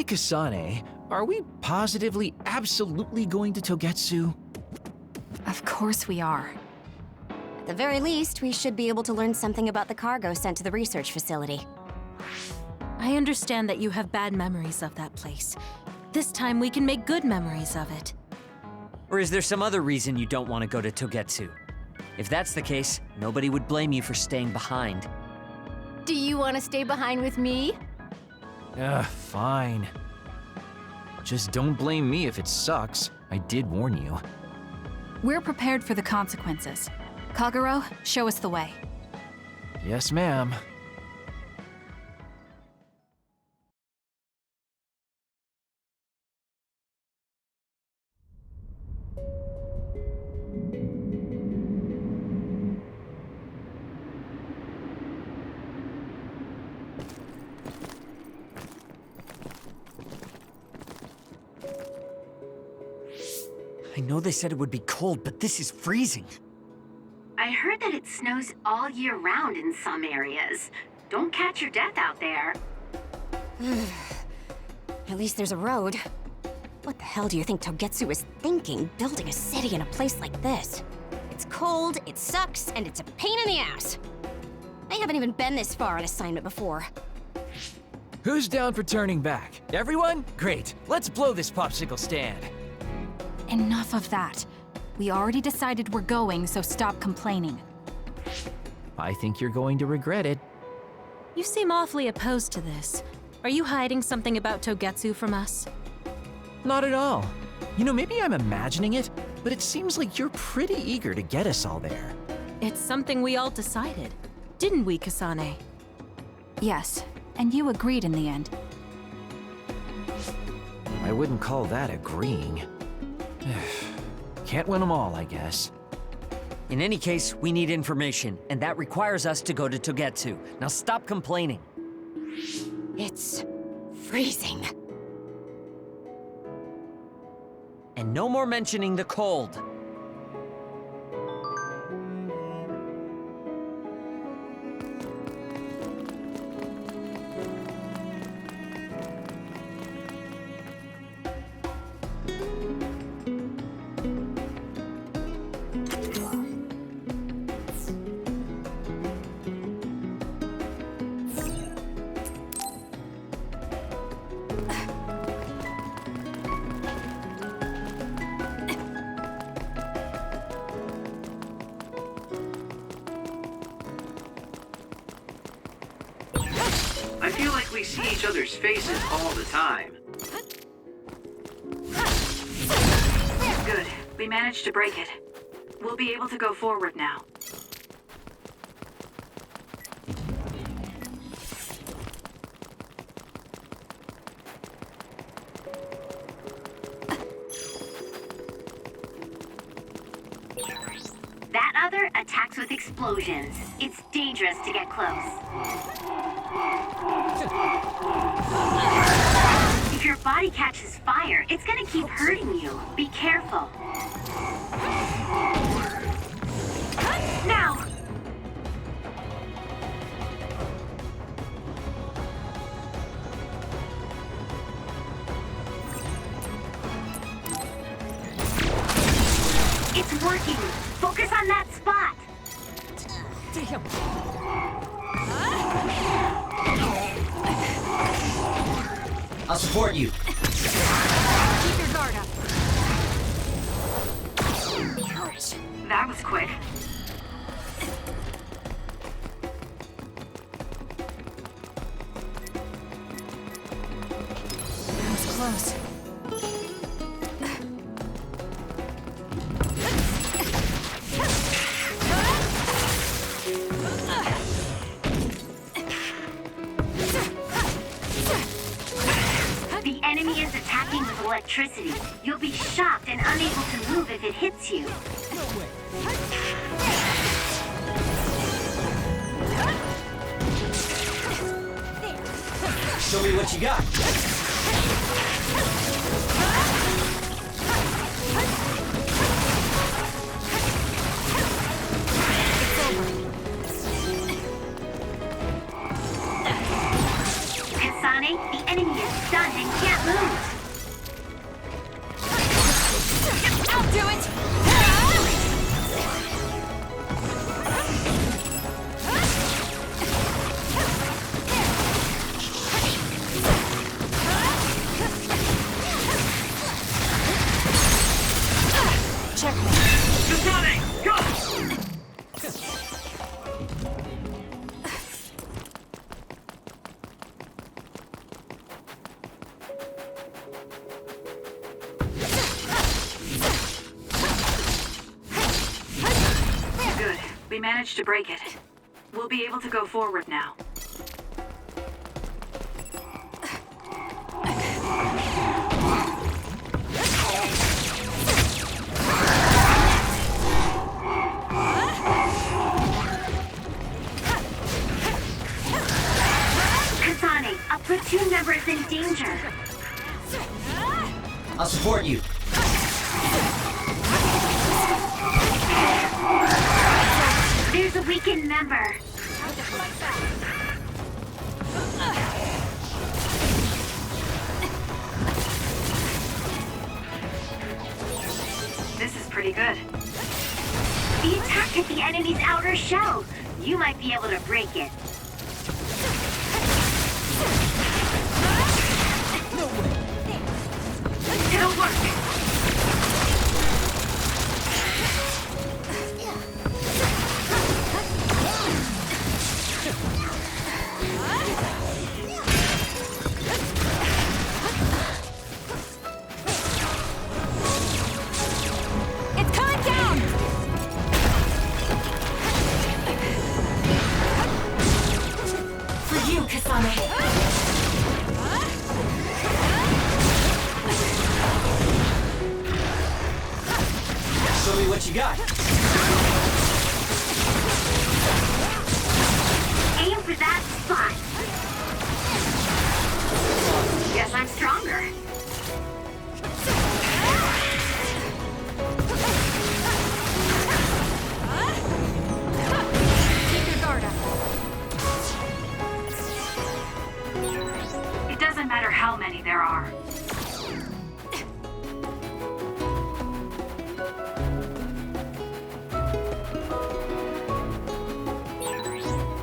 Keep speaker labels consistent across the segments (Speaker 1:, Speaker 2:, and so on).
Speaker 1: Kasane, are we positively, absolutely going to Togetsu?
Speaker 2: Of course we are.
Speaker 3: At the very least, we should be able to learn something about the cargo sent to the research facility.
Speaker 4: I understand that you have bad memories of that place. This time we can make good memories of it.
Speaker 5: Or is there some other reason you don't want to go to Togetsu? If that's the case, nobody would blame you for staying behind.
Speaker 3: Do you want to stay behind with me?
Speaker 1: Fine. Just don't blame me if it sucks. I did warn you.
Speaker 2: We're prepared for the consequences. Kagero, show us the way.
Speaker 1: Yes, ma'am.
Speaker 5: I know they said it would be cold, but this is freezing.
Speaker 6: I heard that it snows all year round in some areas. Don't catch your death out there.
Speaker 3: At least there's a road. What the hell do you think Togetsu is thinking, building a city in a place like this? It's cold, it sucks, and it's a pain in the ass. I haven't even been this far on assignment before.
Speaker 1: Who's down for turning back? Everyone? Great. Let's blow this popsicle stand.
Speaker 2: Enough of that. We already decided we're going, so stop complaining.
Speaker 1: I think you're going to regret it.
Speaker 4: You seem awfully opposed to this. Are you hiding something about Togetsu from us?
Speaker 1: Not at all. You know, maybe I'm imagining it, but it seems like you're pretty eager to get us all there.
Speaker 4: It's something we all decided. Didn't we, Kasane?
Speaker 2: Yes, and you agreed in the end.
Speaker 1: I wouldn't call that agreeing. Can't win them all, I guess.
Speaker 5: In any case, we need information, and that requires us to go to Togetsu. Now stop complaining.
Speaker 3: It's freezing.
Speaker 5: And no more mentioning the cold.
Speaker 7: I feel like we see each other's faces all the time.
Speaker 6: Good. We managed to break it. We'll be able to go forward now. That other attacks with explosions. It's dangerous to get close. If your body catches fire, it's gonna keep hurting you. Be careful. Now! It's working! Focus on that spot!
Speaker 5: Damn! I'll support you.
Speaker 2: Keep your guard up.
Speaker 6: That was quick.
Speaker 2: That was close.
Speaker 6: The enemy is attacking with electricity. You'll be shocked and unable to move if it hits you.
Speaker 5: Show me what you got.
Speaker 6: Kasane, the enemy is stunned and can't
Speaker 2: Checkmate.
Speaker 7: Kasane, go!
Speaker 6: Good. We managed to break it. We'll be able to go forward now. Kasane, a platoon member is in danger.
Speaker 5: I'll support you.
Speaker 6: There's a weakened member. This is pretty good. The attack hit the enemy's outer shell. You might be able to break it. It'll work.
Speaker 2: It's coming down! For you, Kasane.
Speaker 5: Show me what you got.
Speaker 6: Aim for that spot. Guess I'm stronger.
Speaker 2: Keep your guard up.
Speaker 6: It doesn't matter how many there are.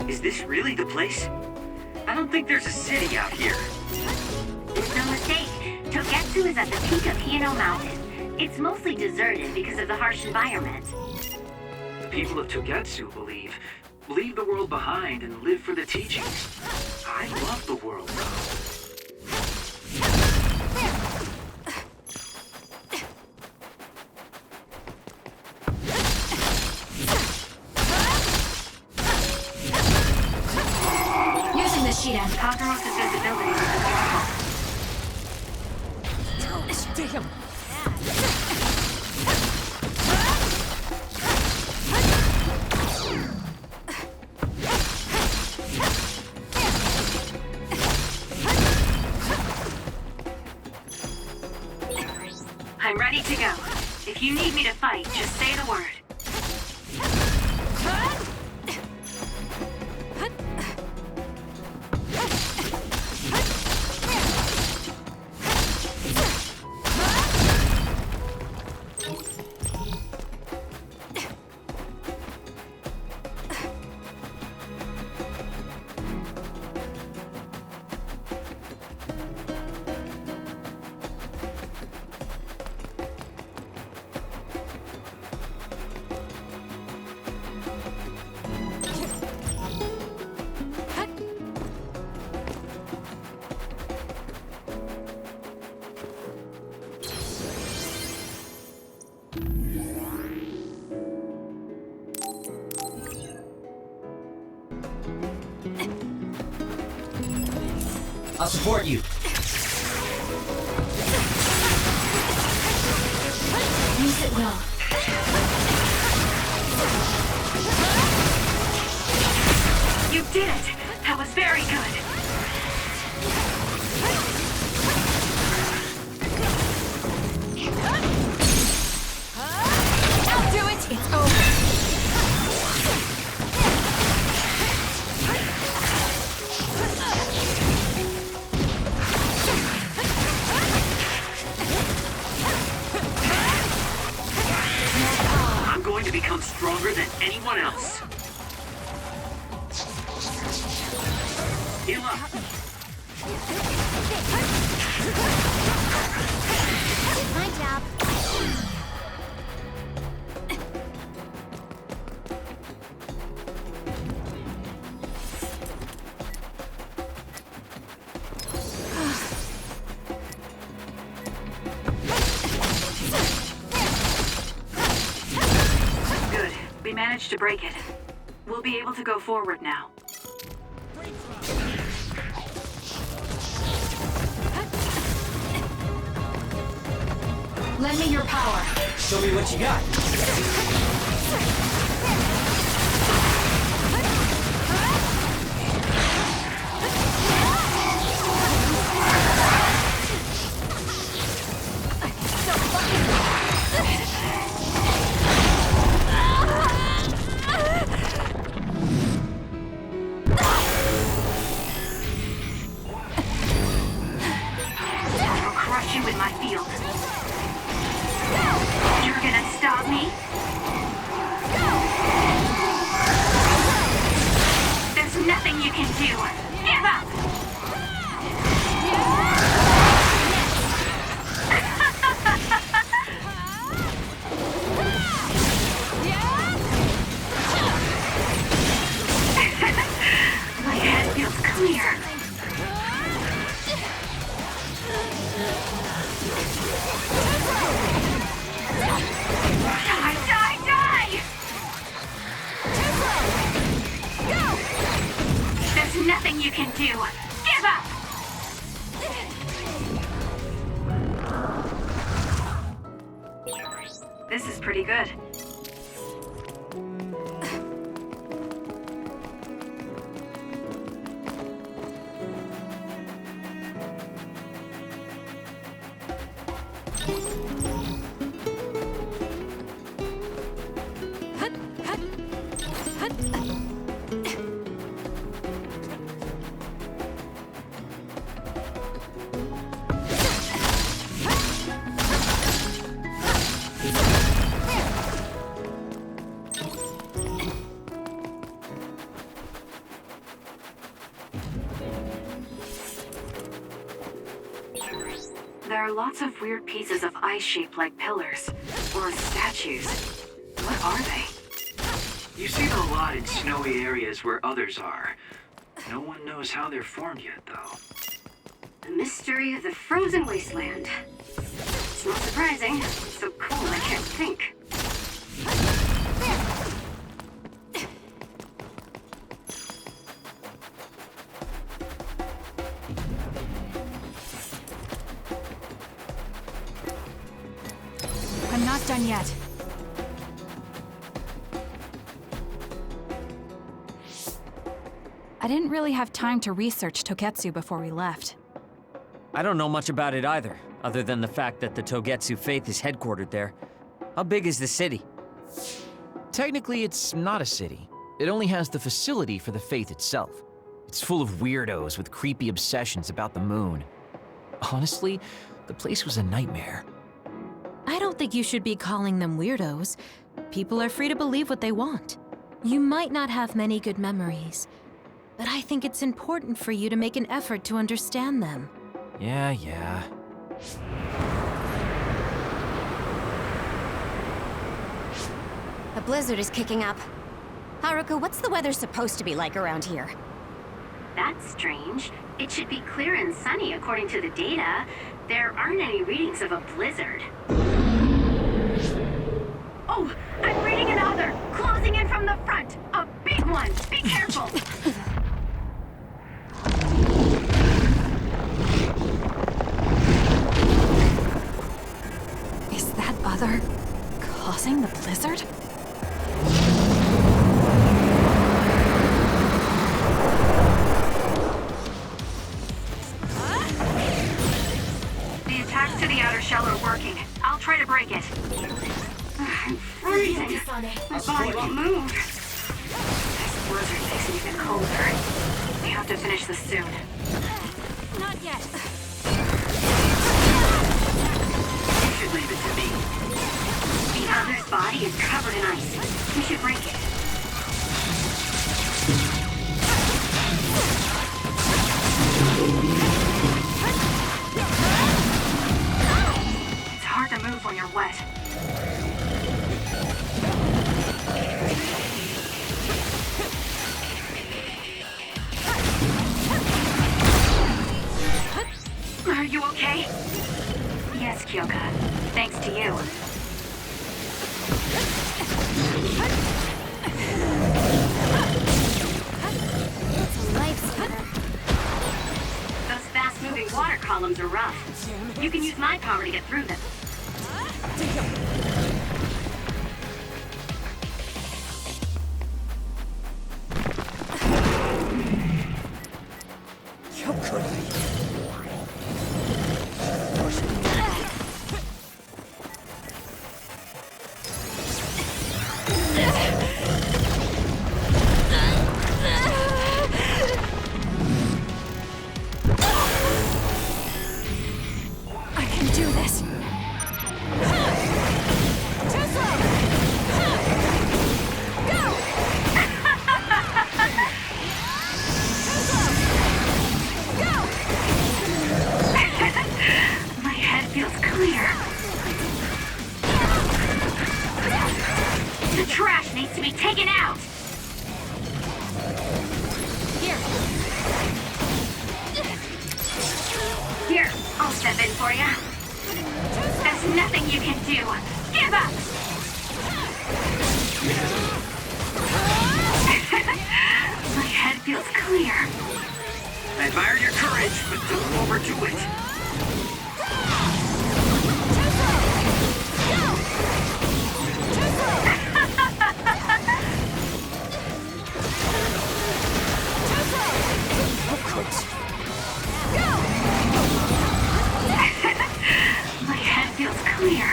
Speaker 7: Is this really the place? I don't think there's a city out here.
Speaker 6: There's no mistake. Togetsu is at the peak of Hino Mountain. It's mostly deserted because of the harsh environment.
Speaker 7: The people of Togetsu believe. Leave the world behind and live for the teachings. I love the world, though.
Speaker 2: Using the Shidan.
Speaker 6: Kakaro's visibility is abnormal.
Speaker 2: Damn.
Speaker 6: I'm ready to go. If you need me to fight, just say the word.
Speaker 5: I'll support you.
Speaker 2: Use it well.
Speaker 6: You did it! That was very good!
Speaker 2: I'll do it! It's over.
Speaker 7: I'm going to become stronger than anyone else. Heal up.
Speaker 3: My job.
Speaker 6: We managed to break it. We'll be able to go forward now.
Speaker 2: Lend me your power.
Speaker 5: Show me what you got.
Speaker 6: I'll crush you with my field. You're gonna stop me? There's nothing you can do. Give up! My head feels clear. Die, die, die! There's nothing you can do. Give up! This is pretty good. There are lots of weird pieces of ice shaped like pillars, or statues. What are they?
Speaker 7: You see them a lot in snowy areas where others are. No one knows how they're formed yet, though.
Speaker 6: The mystery of the frozen wasteland. It's not surprising. It's so cool I can't think.
Speaker 2: I'm not done yet. I didn't really have time to research Togetsu before we left.
Speaker 5: I don't know much about it either, other than the fact that the Togetsu faith is headquartered there. How big is the city?
Speaker 1: Technically, it's not a city. It only has the facility for the faith itself. It's full of weirdos with creepy obsessions about the moon. Honestly, the place was a nightmare.
Speaker 4: I don't think you should be calling them weirdos. People are free to believe what they want. You might not have many good memories, but I think it's important for you to make an effort to understand them.
Speaker 1: Yeah.
Speaker 3: A blizzard is kicking up. Haruka, what's the weather supposed to be like around here?
Speaker 6: That's strange. It should be clear and sunny according to the data. There aren't any readings of a blizzard. Oh, I'm reading another! Closing in from the front! A big one! Be careful!
Speaker 2: Is that other causing the blizzard?
Speaker 6: The attacks to the outer shell are working. I'll try to break it. I'm freezing. My body won't move. This blizzard makes it even colder. We have to finish this soon.
Speaker 2: Not yet.
Speaker 7: You should leave it to me.
Speaker 6: The other's body is covered in ice. We should break it. It's hard to move when you're wet. Are you okay? Yes, Kyoka. Thanks to you. are rough. You can use my power to get through them.
Speaker 2: I can do this.
Speaker 6: My head feels clear. The trash needs to be taken out. Here, I'll step in for you. There's nothing you can do. Give up! My head feels clear.
Speaker 7: I admire your courage, but don't overdo it.
Speaker 6: My head feels clear.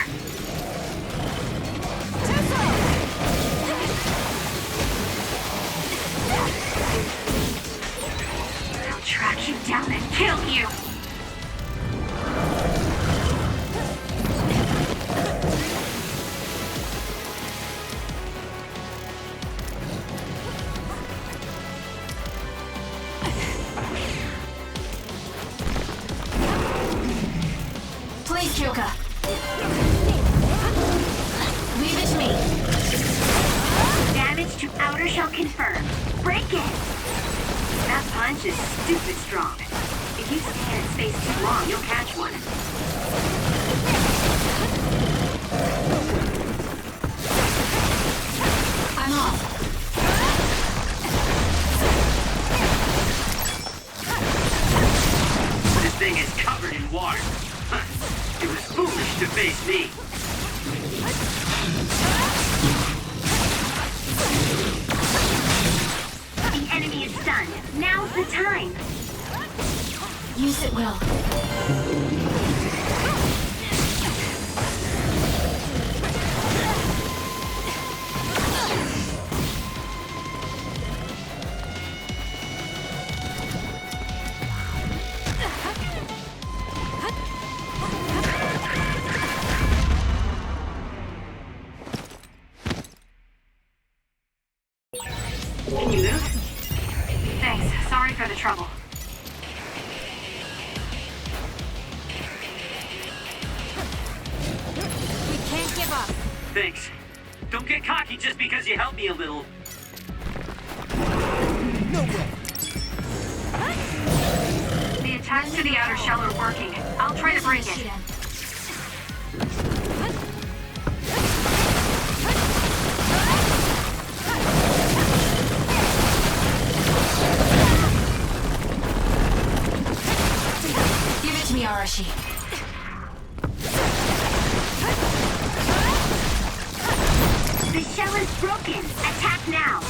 Speaker 6: I'll track you down and kill you.
Speaker 2: Please, Kyoka. Leave it to me.
Speaker 6: Damage to outer shell confirmed. Break it! That punch is stupid strong. If you stay in its face too long, you'll catch one.
Speaker 2: I'm off.
Speaker 7: This thing is covered in water. It was foolish to face me.
Speaker 6: The enemy is stunned. Now's the time.
Speaker 2: Use it well.
Speaker 6: Can you move? Thanks. Sorry for the trouble.
Speaker 2: We can't give up.
Speaker 7: Thanks. Don't get cocky just because you helped me a little.
Speaker 6: The attacks to the outer shell are working. I'll try to break it.
Speaker 2: Give it to me, Arashi.
Speaker 6: The shell is broken. Attack now.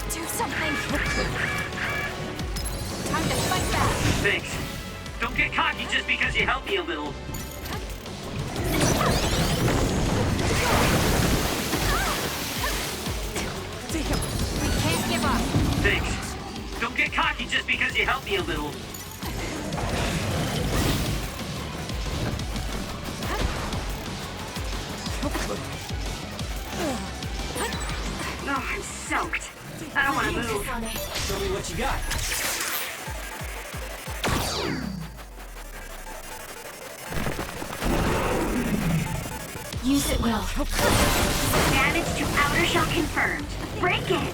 Speaker 2: Do something. Time to fight back.
Speaker 7: Thanks. Don't get cocky just because you helped me a little.
Speaker 2: We can't give up.
Speaker 7: Thanks. Don't get cocky just because you helped me a little.
Speaker 6: Oh, I'm soaked. I don't want to move.
Speaker 5: Show me what you got.
Speaker 2: Use it well.
Speaker 6: Damage to outer shell confirmed. Break it.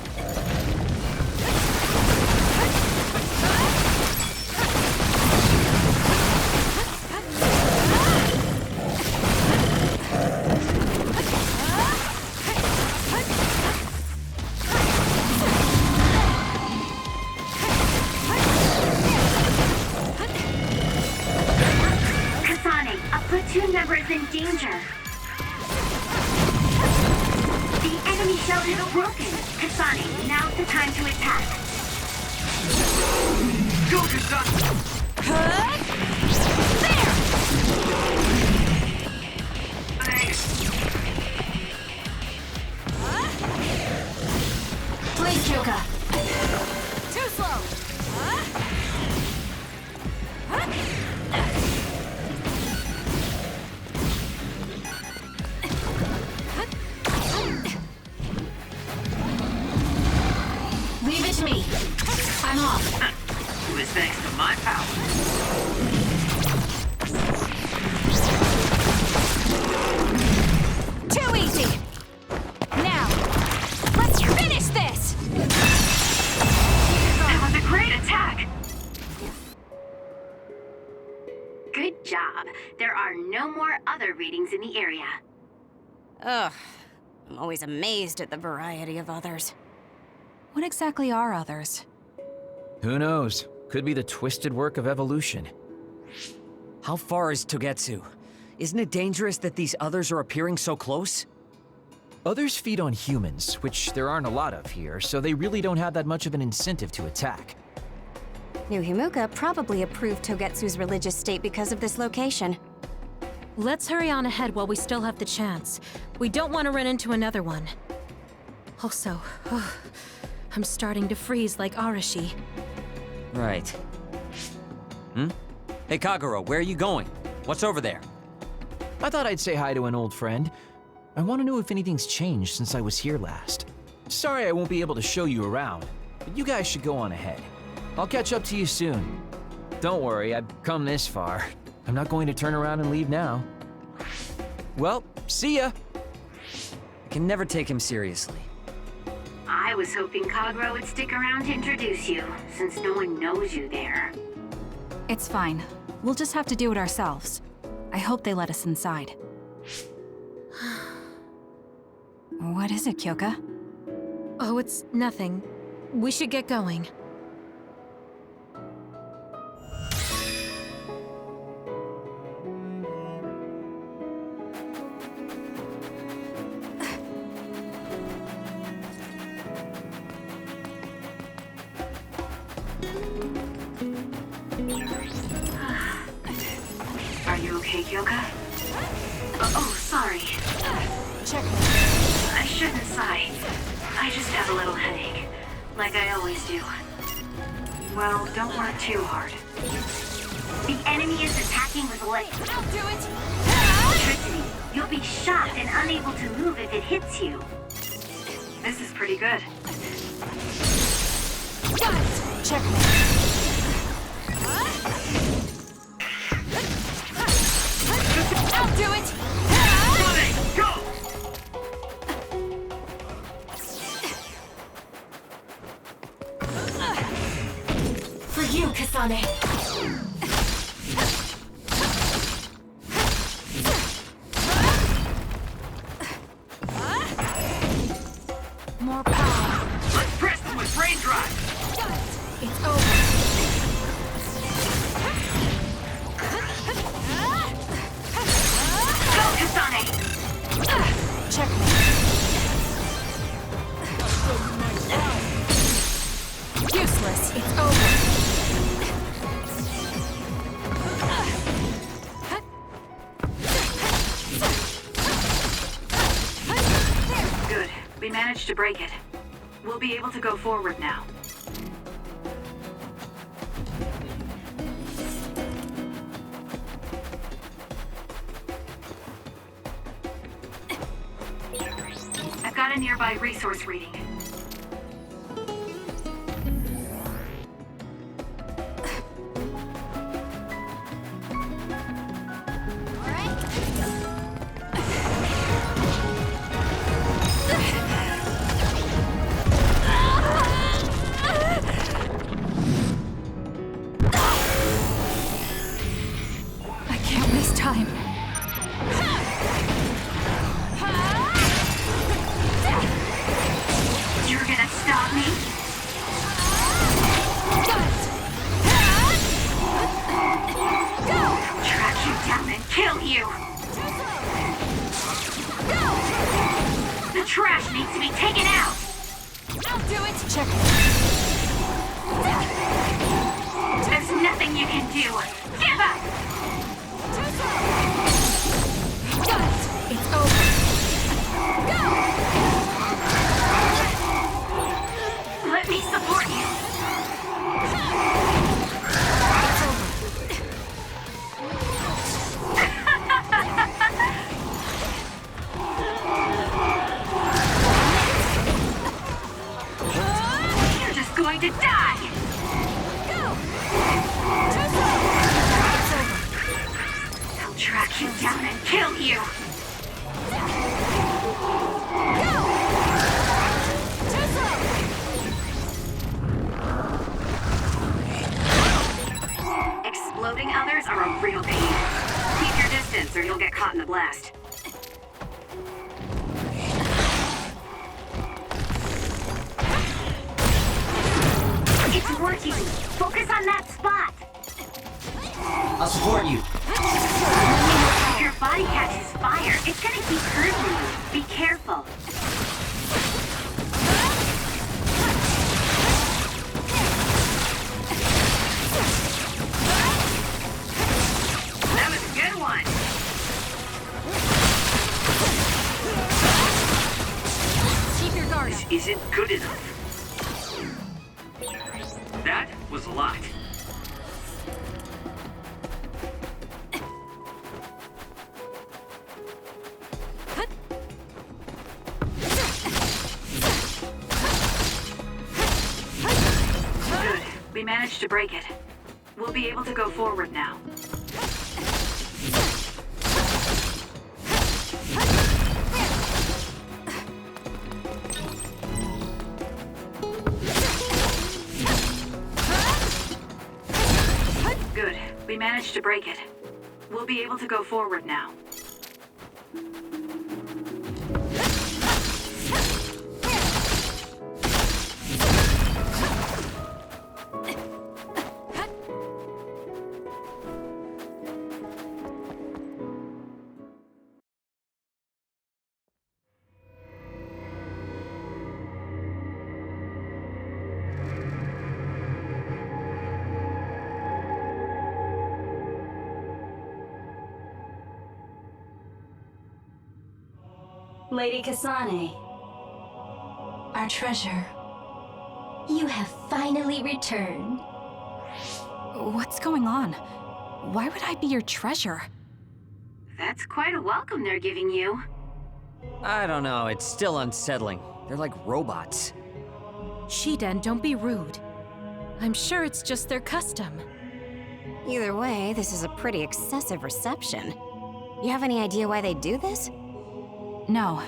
Speaker 6: belt is broken. Kasane, now's the time to attack.
Speaker 7: Go, Kasane!
Speaker 2: There!
Speaker 7: Thanks!
Speaker 2: Please, Kyoka. Too slow. Leave it to me. I'm off.
Speaker 7: It was thanks to my power.
Speaker 2: Too easy. Now, let's finish this.
Speaker 6: That was a great attack! Good job. There are no more other readings in the area.
Speaker 3: Ugh. I'm always amazed at the variety of others.
Speaker 2: What exactly are others?
Speaker 1: Who knows? Could be the twisted work of evolution.
Speaker 5: How far is Togetsu? Isn't it dangerous that these others are appearing so close?
Speaker 1: Others feed on humans, which there aren't a lot of here, so they really don't have that much of an incentive to attack.
Speaker 3: New Himuka probably approved Togetsu's religious state because of this location.
Speaker 4: Let's hurry on ahead while we still have the chance. We don't want to run into another one. Also, I'm starting to freeze like Arashi.
Speaker 5: Right. Hey, Kagero, where are you going? What's over there?
Speaker 1: I thought I'd say hi to an old friend. I want to know if anything's changed since I was here last. Sorry I won't be able to show you around, but you guys should go on ahead. I'll catch up to you soon. Don't worry, I've come this far. I'm not going to turn around and leave now. Well, see ya!
Speaker 5: I can never take him seriously.
Speaker 6: I was hoping Kagero would stick around to introduce you, since no one knows you there.
Speaker 2: It's fine. We'll just have to do it ourselves. I hope they let us inside. What is it, Kyoka?
Speaker 4: Oh, it's nothing. We should get going.
Speaker 6: Are you okay, Kyoka? Oh, sorry.
Speaker 2: Check.
Speaker 6: I shouldn't sigh. I just have a little headache, like I always do. Well, don't work too hard. The enemy is attacking with electricity.
Speaker 2: I'll do it!
Speaker 6: You'll be shocked and unable to move if it hits you. This is pretty good.
Speaker 2: Got it! Check. I'll do it!
Speaker 7: Go!
Speaker 2: For you, Kasane. More power.
Speaker 7: Let's press them with brain drive!
Speaker 2: It's over.
Speaker 6: Go, Kasane!
Speaker 2: Check. Useless. It's over.
Speaker 6: Good. We managed to break it. We'll be able to go forward now. I've got a nearby resource reading.
Speaker 2: I can't waste time.
Speaker 6: trash needs to be taken out!
Speaker 2: I'll do it! Check.
Speaker 6: There's nothing you can do! Give up!
Speaker 2: Got it! It's over. Go!
Speaker 6: Let me support you! You're just going to die! I'll track you down and kill you! Exploding others are a real pain. Keep your distance or you'll get caught in the blast. It's working! Focus on that spot!
Speaker 1: I'll support you.
Speaker 6: If your body catches fire, it's gonna keep hurting you. Be careful. That was a good one.
Speaker 2: Keep your guard up.
Speaker 7: This isn't good enough. That was a lot. Good. We managed to break it. We'll be able to go forward now. Good. We managed to break it. We'll be able to go forward now.
Speaker 8: Lady Kasane, our treasure.
Speaker 3: You have finally returned.
Speaker 2: What's going on? Why would I be your treasure?
Speaker 6: That's quite a welcome they're giving you.
Speaker 5: I don't know, it's still unsettling. They're like robots.
Speaker 4: Shiden, don't be rude. I'm sure it's just their custom.
Speaker 3: Either way, this is a pretty excessive reception. You have any idea why they do this?
Speaker 2: No.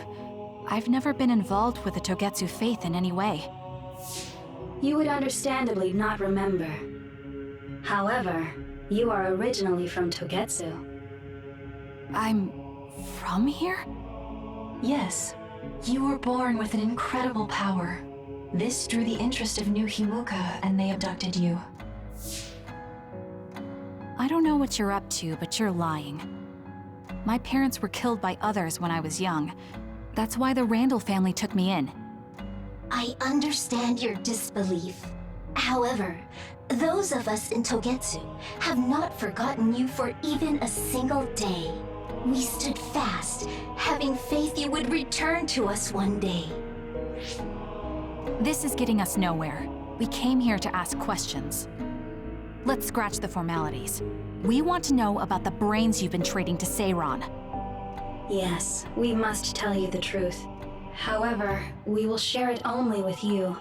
Speaker 2: I've never been involved with the Togetsu faith in any way.
Speaker 8: You would understandably not remember. However, you are originally from Togetsu.
Speaker 2: I'm from here?
Speaker 9: Yes. You were born with an incredible power. This drew the interest of New Himuka, and they abducted you.
Speaker 2: I don't know what you're up to, but you're lying. My parents were killed by others when I was young. That's why the Randall family took me in.
Speaker 10: I understand your disbelief. However, those of us in Togetsu have not forgotten you for even a single day. We stood fast, having faith you would return to us one day.
Speaker 2: This is getting us nowhere. We came here to ask questions. Let's scratch the formalities. We want to know about the brains you've been trading to Seiran.
Speaker 8: Yes, we must tell you the truth. However, we will share it only with you.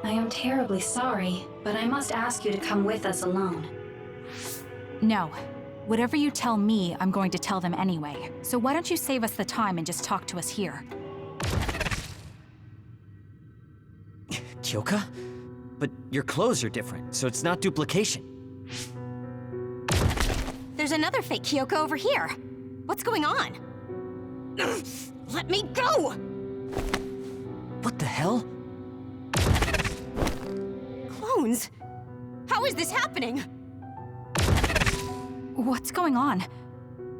Speaker 8: I am terribly sorry, but I must ask you to come with us alone.
Speaker 2: No. Whatever you tell me, I'm going to tell them anyway. So why don't you save us the time and just talk to us here?
Speaker 5: Kyoka? But your clothes are different, so it's not duplication.
Speaker 3: There's another fake Kyoko over here. What's going on? Let me go!
Speaker 5: What the hell?
Speaker 3: Clones? How is this happening?
Speaker 2: What's going on?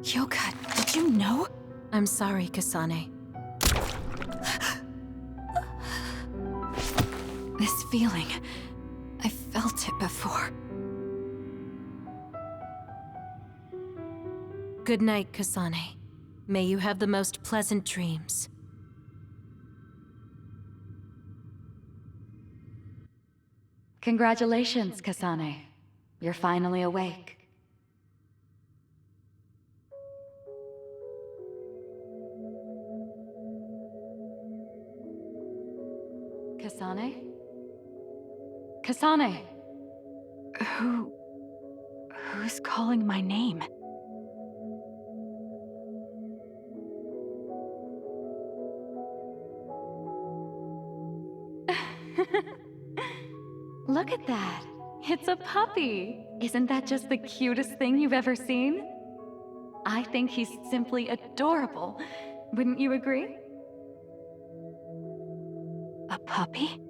Speaker 2: Kyoka, did you know?
Speaker 4: I'm sorry, Kasane.
Speaker 2: This feeling, I felt it before.
Speaker 4: Good night, Kasane. May you have the most pleasant dreams.
Speaker 11: Congratulations, Kasane. You're finally awake. Kasane? Kasane!
Speaker 2: Who's calling my name?
Speaker 11: Look at that! It's a puppy! Isn't that just the cutest thing you've ever seen? I think he's simply adorable. Wouldn't you agree?
Speaker 2: A puppy?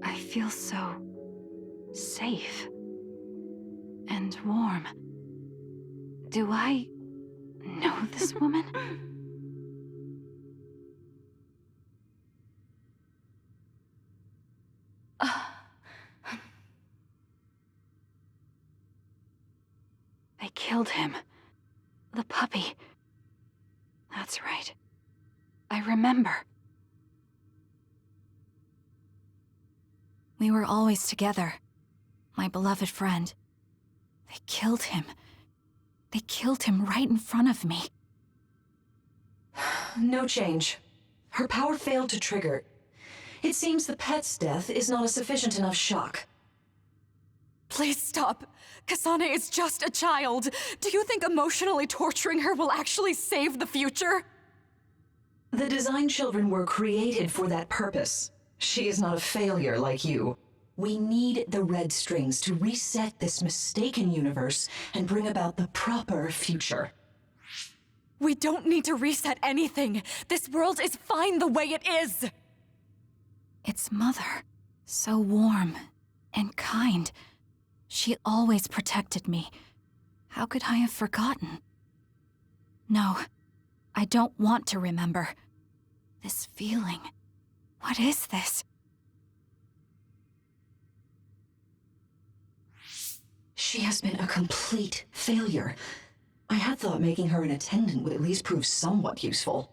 Speaker 2: I feel so safe and warm. Do I know this woman? They killed him. The puppy. That's right. I remember. We were always together. My beloved friend. They killed him. They killed him right in front of me.
Speaker 12: No change. Her power failed to trigger. It seems the pet's death is not a sufficient enough shock.
Speaker 13: Please stop. Kasane is just a child. Do you think emotionally torturing her will actually save the future?
Speaker 12: The design children were created for that purpose. She is not a failure like you. We need the red strings to reset this mistaken universe and bring about the proper future.
Speaker 13: We don't need to reset anything. This world is fine the way it is.
Speaker 2: It's Mother. So warm and kind. She always protected me. How could I have forgotten? No, I don't want to remember. This feeling. What is this?
Speaker 12: She has been a complete failure. I had thought making her an attendant would at least prove somewhat useful.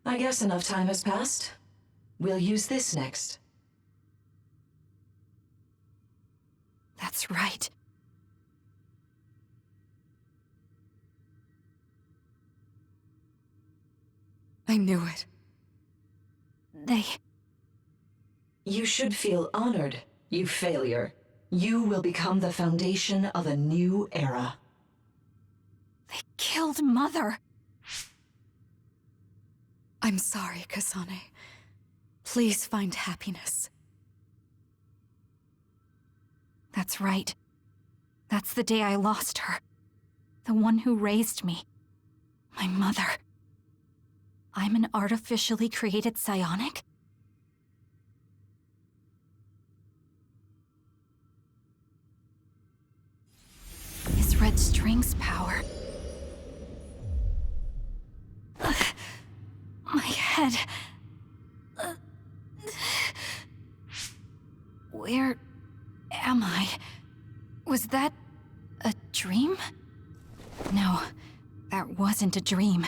Speaker 12: I guess enough time has passed. We'll use this next.
Speaker 2: That's right.
Speaker 13: I knew it.
Speaker 12: You should feel honored, you failure. You will become the foundation of a new era.
Speaker 2: They killed Mother.
Speaker 13: I'm sorry, Kasane. Please find happiness.
Speaker 2: That's right. That's the day I lost her. The one who raised me. My mother. I'm an artificially created psionic? Is Red String's power? My head. Where am I? Was that a dream? No, that wasn't a dream.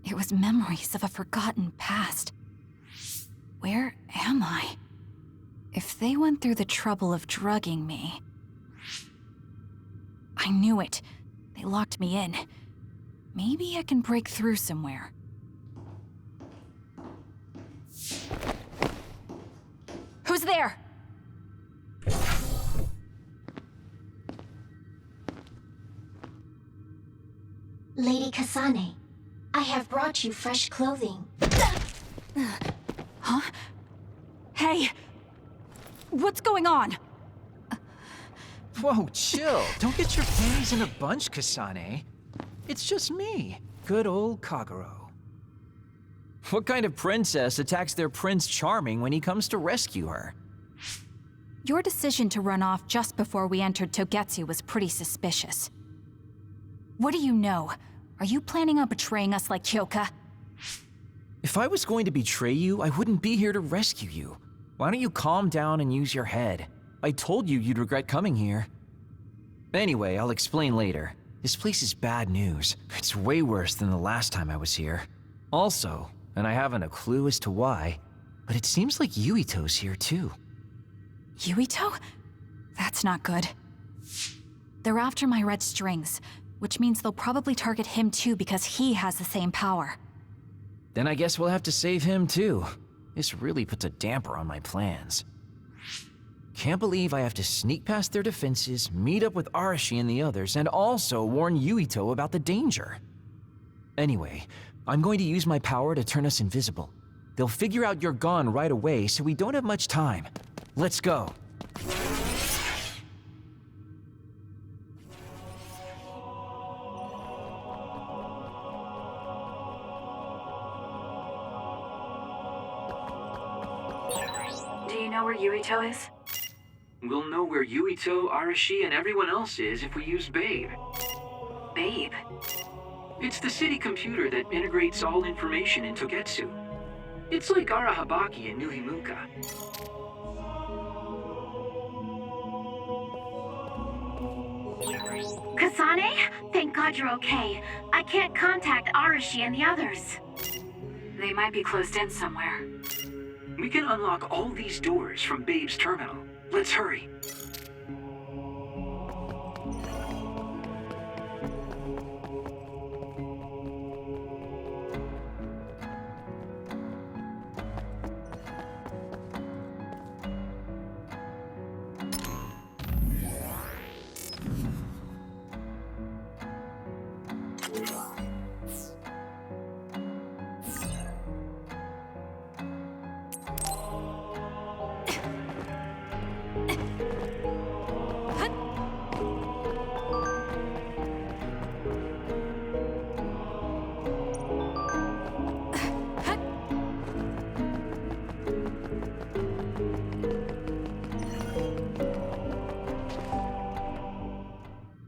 Speaker 2: It was memories of a forgotten past. Where am I? If they went through the trouble of drugging me... I knew it. They locked me in. Maybe I can break through somewhere. Who's there?
Speaker 10: Lady Kasane, I have brought you fresh clothing.
Speaker 2: Huh? Hey! What's going on?
Speaker 1: Whoa, chill. Don't get your panties in a bunch, Kasane. It's just me, good old Kagero. What kind of princess attacks their Prince Charming when he comes to rescue her?
Speaker 2: Your decision to run off just before we entered Togetsu was pretty suspicious. What do you know? Are you planning on betraying us like Kyoka?
Speaker 1: If I was going to betray you, I wouldn't be here to rescue you. Why don't you calm down and use your head? I told you you'd regret coming here. Anyway, I'll explain later. This place is bad news. It's way worse than the last time I was here. Also, and I haven't a clue as to why, but it seems like Yuito's here too.
Speaker 2: Yuito? That's not good. They're after my red strings, which means they'll probably target him too because he has the same power.
Speaker 1: Then I guess we'll have to save him too. This really puts a damper on my plans. Can't believe I have to sneak past their defenses, meet up with Arashi and the others, and also warn Yuito about the danger. Anyway, I'm going to use my power to turn us invisible. They'll figure out you're gone right away, so we don't have much time. Let's go.
Speaker 6: Do you know where Yuito is?
Speaker 7: We'll know where Yuito, Arashi, and everyone else is if we use Babe.
Speaker 6: Babe?
Speaker 7: It's the city computer that integrates all information in Togetsu. It's like Arahabaki in New Himuka.
Speaker 6: Kasane? Thank God you're okay. I can't contact Arashi and the others. They might be closed in somewhere.
Speaker 7: We can unlock all these doors from Babe's terminal. Let's hurry.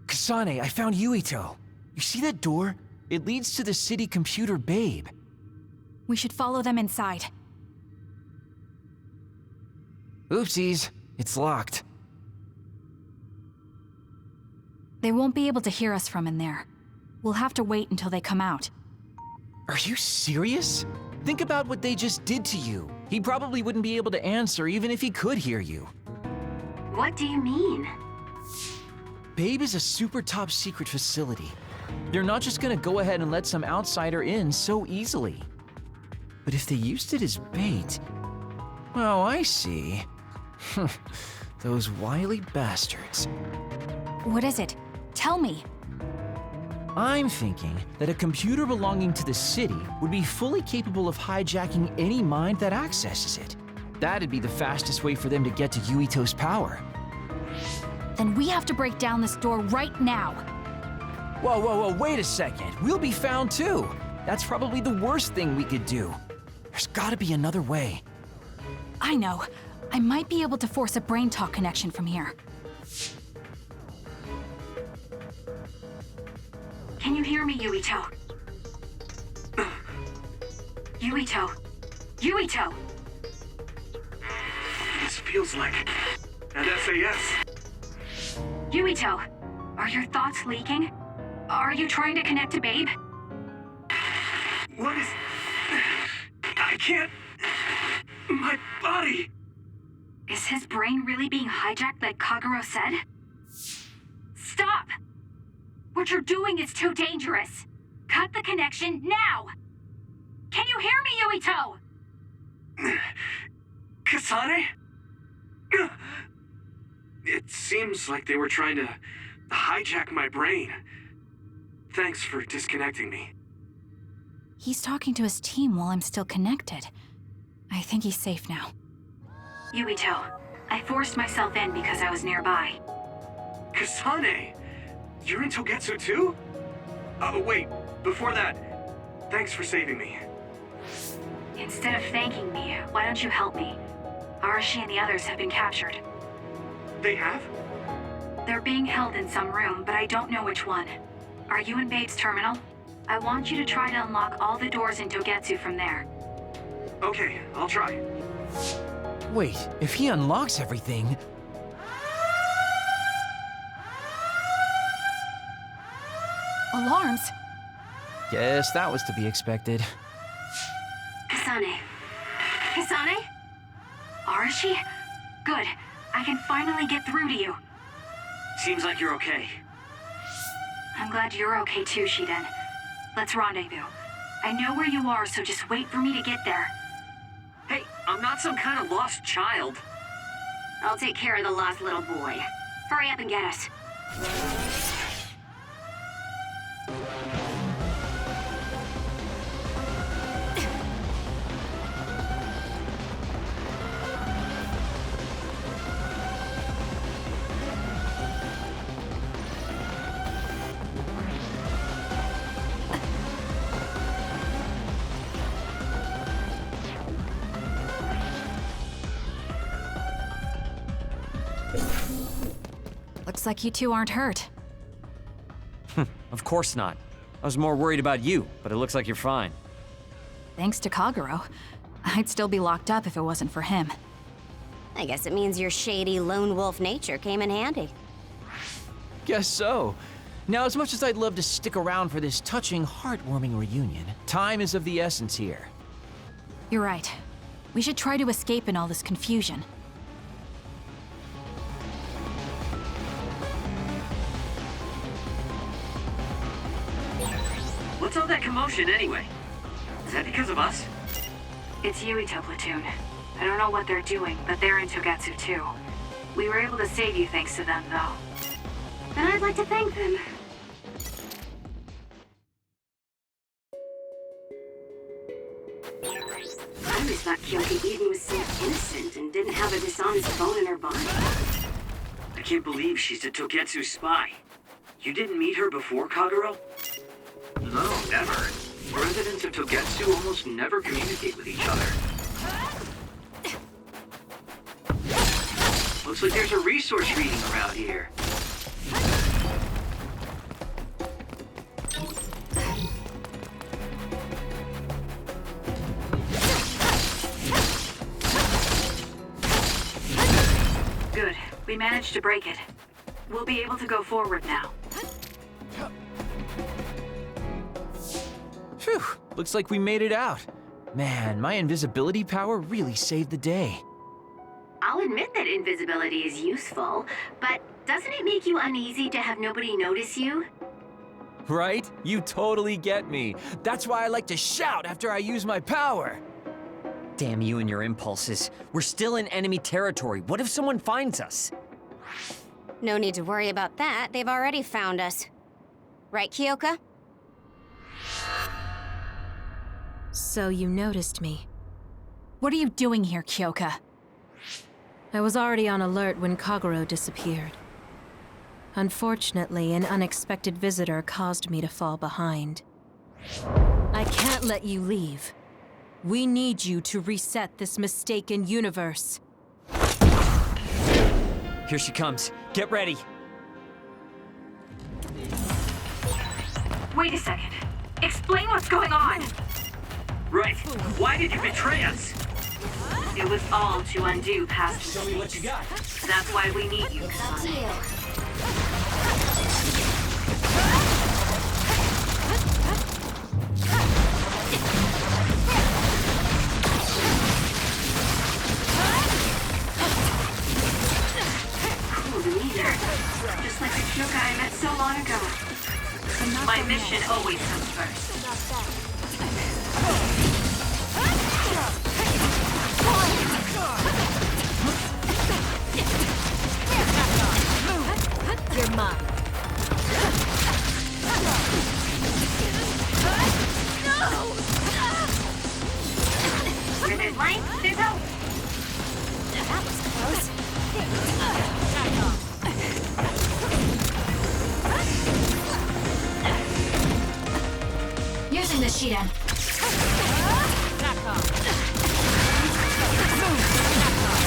Speaker 1: Kasane, I found Yuito. You see that door? It leads to the city computer Babe.
Speaker 2: We should follow them inside.
Speaker 1: Oopsies, it's locked.
Speaker 2: They won't be able to hear us from in there. We'll have to wait until they come out.
Speaker 1: Are you serious? Think about what they just did to you. He probably wouldn't be able to answer even if he could hear you.
Speaker 6: What do you mean?
Speaker 1: Babe is a super top secret facility. They're not just gonna go ahead and let some outsider in so easily. But if they used it as bait... Oh, I see. Those wily bastards.
Speaker 2: What is it? Tell me.
Speaker 1: I'm thinking that a computer belonging to the city would be fully capable of hijacking any mind that accesses it. That'd be the fastest way for them to get to Yuito's power.
Speaker 2: Then we have to break down this door right now.
Speaker 1: Whoa, wait a second. We'll be found too. That's probably the worst thing we could do. There's gotta be another way.
Speaker 2: I know. I might be able to force a brain talk connection from here.
Speaker 6: Can you hear me, Yuito? Yuito! Yuito!
Speaker 7: This feels like an SAS.
Speaker 6: Yuito, are your thoughts leaking? Are you trying to connect to Babe?
Speaker 7: What is... I can't... My body...
Speaker 6: Is his brain really being hijacked like Kagero said? Stop! What you're doing is too dangerous. Cut the connection now! Can you hear me, Yuito?
Speaker 7: Kasane? It seems like they were trying to hijack my brain. Thanks for disconnecting me.
Speaker 2: He's talking to his team while I'm still connected. I think he's safe now.
Speaker 6: Yuito, I forced myself in because I was nearby.
Speaker 7: Kasane! You're in Togetsu too? Oh, wait, before that, thanks for saving me.
Speaker 6: Instead of thanking me, why don't you help me? Arashi and the others have been captured.
Speaker 7: They have?
Speaker 6: They're being held in some room, but I don't know which one. Are you in Babe's terminal? I want you to try to unlock all the doors in Togetsu from there.
Speaker 7: Okay, I'll try.
Speaker 1: Wait, if he unlocks everything...
Speaker 2: Alarms?
Speaker 1: Guess that was to be expected.
Speaker 6: Kasane. Kasane? Arashi? Good. I can finally get through to you.
Speaker 7: Seems like you're okay.
Speaker 6: I'm glad you're okay too, Shiden. Let's rendezvous. I know where you are, so just wait for me to get there.
Speaker 7: Hey, I'm not some kind of lost child.
Speaker 6: I'll take care of the lost little boy. Hurry up and get us.
Speaker 2: Looks like you two aren't hurt.
Speaker 5: Of course not. I was more worried about you, but it looks like you're fine.
Speaker 2: Thanks to Kagero. I'd still be locked up if it wasn't for him.
Speaker 3: I guess it means your shady lone wolf nature came in handy.
Speaker 1: Guess so. Now, as much as I'd love to stick around for this touching, heartwarming reunion, time is of the essence here.
Speaker 2: You're right. We should try to escape in all this confusion.
Speaker 7: What's all that commotion anyway? Is that because of us?
Speaker 6: It's Yuito Platoon. I don't know what they're doing, but they're in Togetsu too. We were able to save you thanks to them, though. And I'd like to thank them. I always thought Kyoki Eden was so innocent and didn't have a dishonest bone in her body.
Speaker 7: I can't believe she's a Togetsu spy. You didn't meet her before, Kagero? No, never. Residents of Togetsu almost never communicate with each other. Looks like there's a resource reading around here.
Speaker 6: Good. We managed to break it. We'll be able to go forward now.
Speaker 1: Phew, looks like we made it out. Man, my invisibility power really saved the day.
Speaker 6: I'll admit that invisibility is useful, but doesn't it make you uneasy to have nobody notice you?
Speaker 1: Right? You totally get me. That's why I like to shout after I use my power.
Speaker 5: Damn you and your impulses. We're still in enemy territory. What if someone finds us?
Speaker 3: No need to worry about that. They've already found us. Right, Kyoka?
Speaker 4: So you noticed me.
Speaker 2: What are you doing here, Kyoka?
Speaker 4: I was already on alert when Kagero disappeared. Unfortunately, an unexpected visitor caused me to fall behind. I can't let you leave. We need you to reset this mistaken universe.
Speaker 5: Here she comes. Get ready.
Speaker 6: Wait a second. Explain what's going on!
Speaker 7: Right. Why did you betray us?
Speaker 6: It was all to undo past
Speaker 7: Show me what you got.
Speaker 6: That's why we need you, Kasane. Cool demeanor. Just like the Kyoka I met so long ago. My mission always comes first.
Speaker 4: You're mine.
Speaker 6: Where there's light, there's hope.
Speaker 3: That was close.
Speaker 2: Using the Shiden.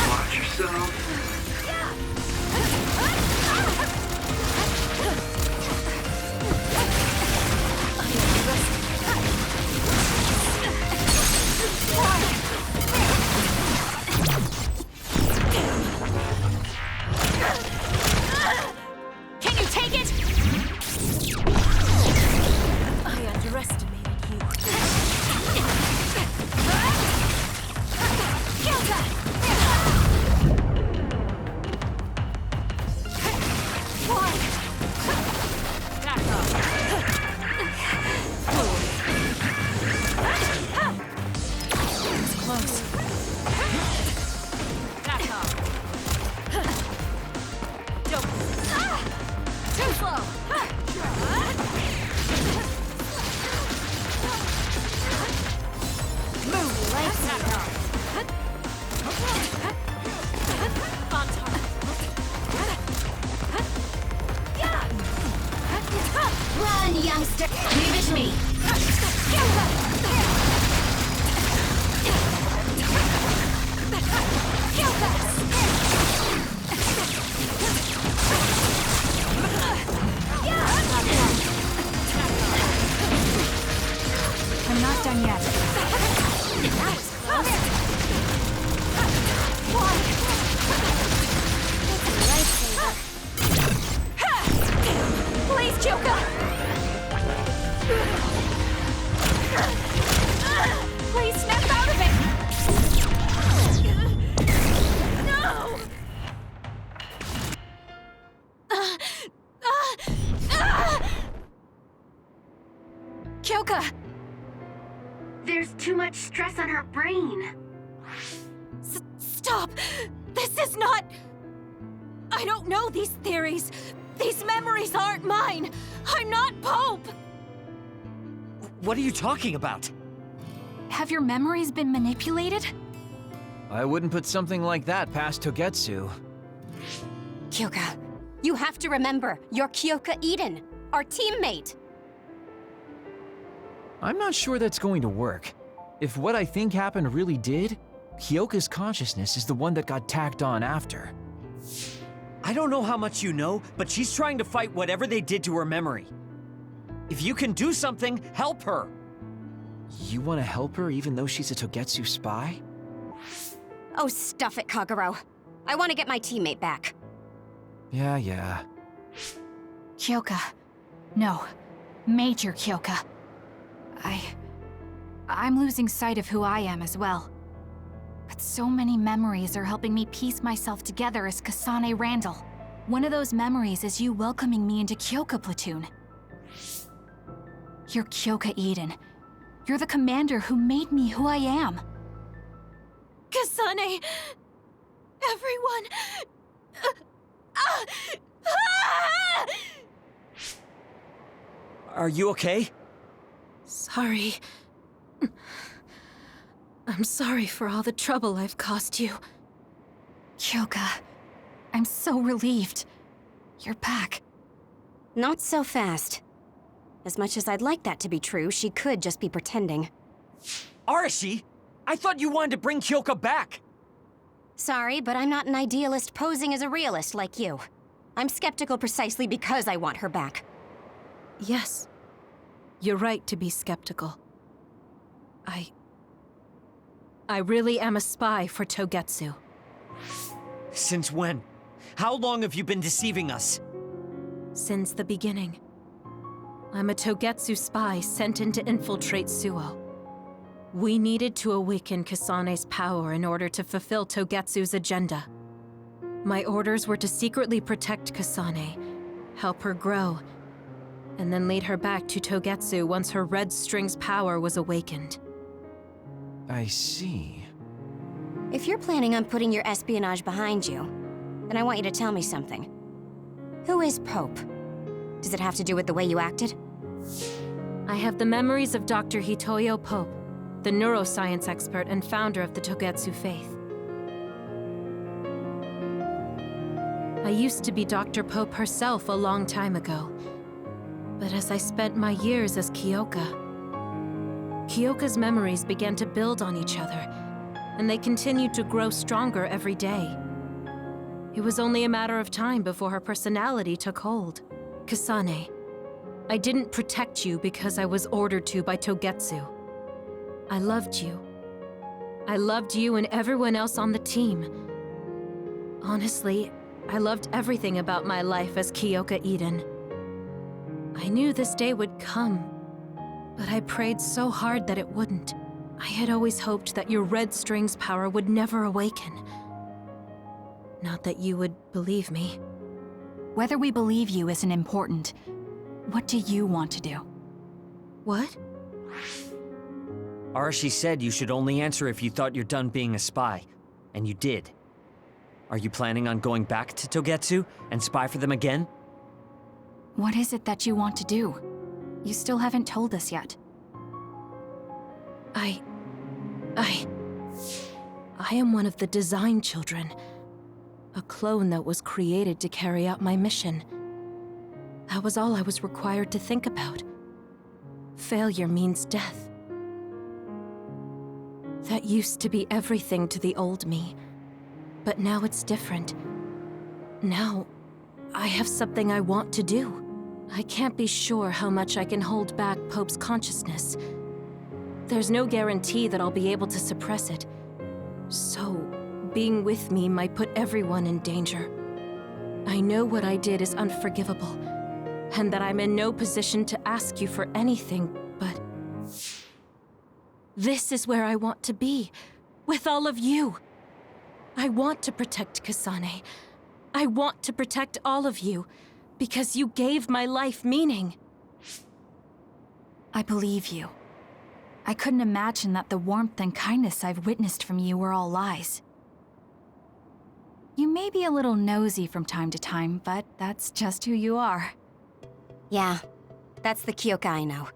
Speaker 7: Watch yourself.
Speaker 4: close.
Speaker 3: That's all. Too slow. Move right now. Run, youngster! Leave it to me!
Speaker 2: I'm not done yet.
Speaker 3: That was close. Please, Kyoka! Please snap out of it! No!
Speaker 2: Kyoka!
Speaker 6: There's too much stress on her brain.
Speaker 2: Stop! This is not... I don't know these theories. These memories aren't mine. I'm not Pope!
Speaker 5: What are you talking about?
Speaker 2: Have your memories been manipulated?
Speaker 1: I wouldn't put something like that past Togetsu.
Speaker 3: Kyoka, you have to remember, you're Kyoka Eden, our teammate.
Speaker 1: I'm not sure that's going to work. If what I think happened really did, Kyoka's consciousness is the one that got tacked on after.
Speaker 5: I don't know how much you know, but she's trying to fight whatever they did to her memory. If you can do something, help her.
Speaker 1: You want to help her even though she's a Togetsu spy?
Speaker 3: Oh, stuff it, Kagero. I want to get my teammate back.
Speaker 1: Yeah.
Speaker 2: Kyoka. No. Major Kyoka. I'm losing sight of who I am as well. But so many memories are helping me piece myself together as Kasane Randall. One of those memories is you welcoming me into Kyoka Platoon. You're Kyoka Eden. You're the commander who made me who I am. Kasane! Everyone!
Speaker 5: Are you okay?
Speaker 4: Sorry. I'm sorry for all the trouble I've caused you.
Speaker 2: Kyoka, I'm so relieved. You're back.
Speaker 3: Not so fast. As much as I'd like that to be true, she could just be pretending.
Speaker 5: Arashi! I thought you wanted to bring Kyoka back!
Speaker 3: Sorry, but I'm not an idealist posing as a realist like you. I'm skeptical precisely because I want her back.
Speaker 4: Yes. You're right to be skeptical. I really am a spy for Togetsu.
Speaker 5: Since when? How long have you been deceiving us?
Speaker 4: Since the beginning. I'm a Togetsu spy sent in to infiltrate Suo. We needed to awaken Kasane's power in order to fulfill Togetsu's agenda. My orders were to secretly protect Kasane, help her grow, and then lead her back to Togetsu once her Red String's power was awakened.
Speaker 1: I see.
Speaker 3: If you're planning on putting your espionage behind you, then I want you to tell me something. Who is Pope? Does it have to do with the way you acted?
Speaker 4: I have the memories of Dr. Hitoyo Pope, the neuroscience expert and founder of the Togetsu faith. I used to be Dr. Pope herself a long time ago. But as I spent my years as Kyoka, Kyoka's memories began to build on each other, and they continued to grow stronger every day. It was only a matter of time before her personality took hold. Kasane, I didn't protect you because I was ordered to by Togetsu. I loved you. I loved you and everyone else on the team. Honestly, I loved everything about my life as Kyoka Eden. I knew this day would come, but I prayed so hard that it wouldn't. I had always hoped that your Red String's power would never awaken. Not that you would believe me.
Speaker 2: Whether we believe you isn't important. What do you want to do?
Speaker 4: What?
Speaker 5: Arashi said you should only answer if you thought you're done being a spy. And you did. Are you planning on going back to Togetsu and spy for them again?
Speaker 2: What is it that you want to do? You still haven't told us yet.
Speaker 4: I am one of the design children. A clone that was created to carry out my mission. That was all I was required to think about. Failure means death. That used to be everything to the old me. But now it's different. Now, I have something I want to do. I can't be sure how much I can hold back Pope's consciousness. There's no guarantee that I'll be able to suppress it. So, being with me might put everyone in danger. I know what I did is unforgivable, and that I'm in no position to ask you for anything, but... this is where I want to be, with all of you. I want to protect Kasane. I want to protect all of you, because you gave my life meaning.
Speaker 2: I believe you. I couldn't imagine that the warmth and kindness I've witnessed from you were all lies. You may be a little nosy from time to time, but that's just who you are.
Speaker 3: Yeah, that's the Kyoka I know.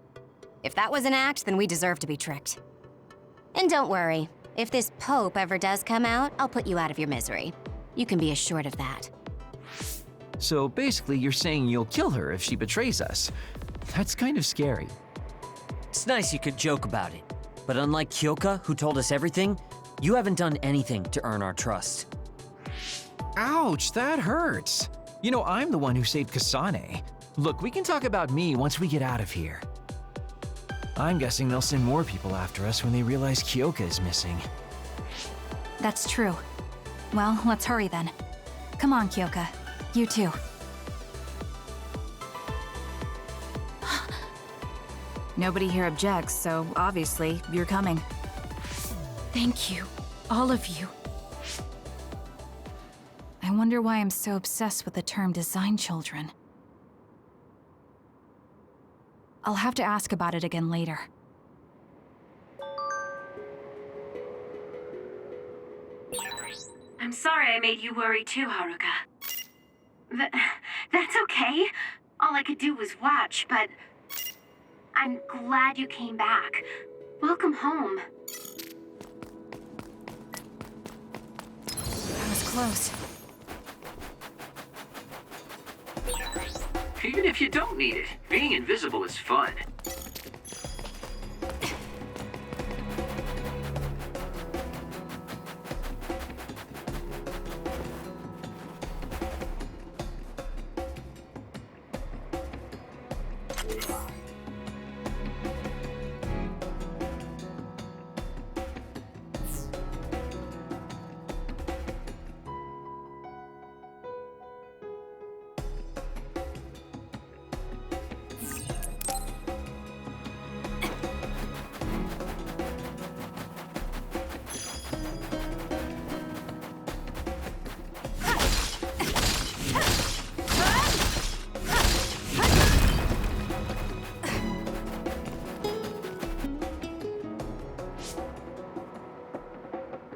Speaker 3: If that was an act, then we deserve to be tricked. And don't worry, if this Pope ever does come out, I'll put you out of your misery. You can be assured of that.
Speaker 1: So basically, you're saying you'll kill her if she betrays us. That's kind of scary.
Speaker 5: It's nice you could joke about it. But unlike Kyoka, who told us everything, you haven't done anything to earn our trust.
Speaker 1: Ouch, that hurts. You know, I'm the one who saved Kasane. Look, we can talk about me once we get out of here. I'm guessing they'll send more people after us when they realize Kyoka is missing.
Speaker 2: That's true. Well, let's hurry then. Come on, Kyoka. You too. Nobody here objects, so obviously, you're coming.
Speaker 4: Thank you, all of you.
Speaker 2: I wonder why I'm so obsessed with the term design children. I'll have to ask about it again later.
Speaker 6: I'm sorry I made you worry too, Haruka. That's okay. All I could do was watch, but... I'm glad you came back. Welcome home.
Speaker 2: That was close.
Speaker 7: Even if you don't need it, being invisible is fun.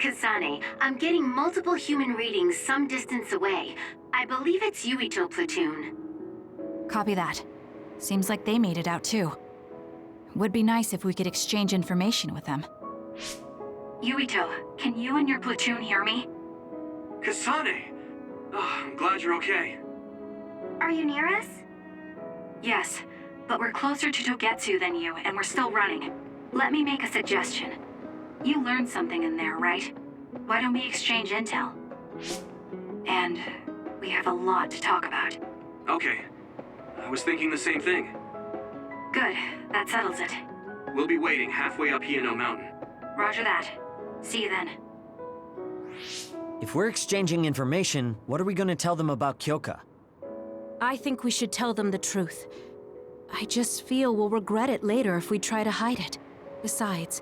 Speaker 6: Kasane, I'm getting multiple human readings some distance away. I believe it's Yuito platoon.
Speaker 2: Copy that. Seems like they made it out too. Would be nice if we could exchange information with them.
Speaker 6: Yuito, can you and your platoon hear me?
Speaker 7: Kasane! Oh, I'm glad you're okay.
Speaker 6: Are you near us? Yes, but we're closer to Togetsu than you, and we're still running. Let me make a suggestion. You learned something in there, right? Why don't we exchange intel? And we have a lot to talk about.
Speaker 7: Okay. I was thinking the same thing.
Speaker 6: Good, that settles it.
Speaker 7: We'll be waiting halfway up Hieno Mountain.
Speaker 6: Roger that. See you then.
Speaker 5: If we're exchanging information, what are we gonna tell them about Kyoka?
Speaker 4: I think we should tell them the truth. I just feel we'll regret it later if we try to hide it. Besides,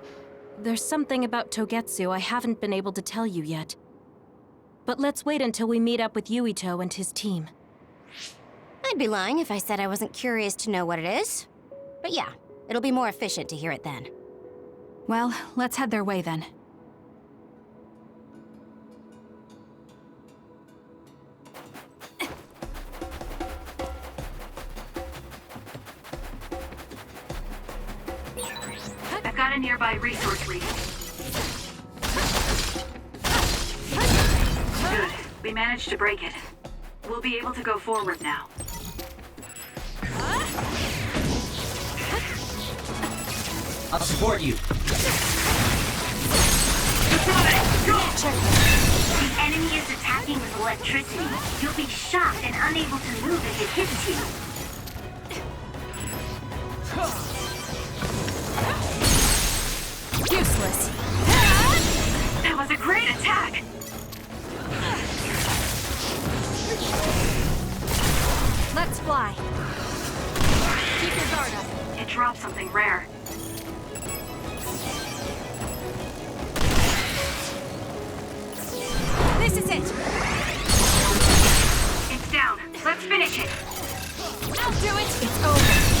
Speaker 4: there's something about Togetsu I haven't been able to tell you yet. But let's wait until we meet up with Yuito and his team.
Speaker 3: I'd be lying if I said I wasn't curious to know what it is. But yeah, it'll be more efficient to hear it then.
Speaker 2: Well, let's head their way then.
Speaker 6: I've got a nearby resource reading. Good. We managed to break it. We'll be able to go forward now.
Speaker 1: I'll support you.
Speaker 10: The enemy is attacking with electricity. You'll be shocked and unable to move if it hits you.
Speaker 2: Useless.
Speaker 6: That was a great attack!
Speaker 2: Let's fly. Keep your guard up.
Speaker 6: It dropped something rare.
Speaker 2: This is it.
Speaker 6: It's down. Let's finish it.
Speaker 2: I'll do it. It's over.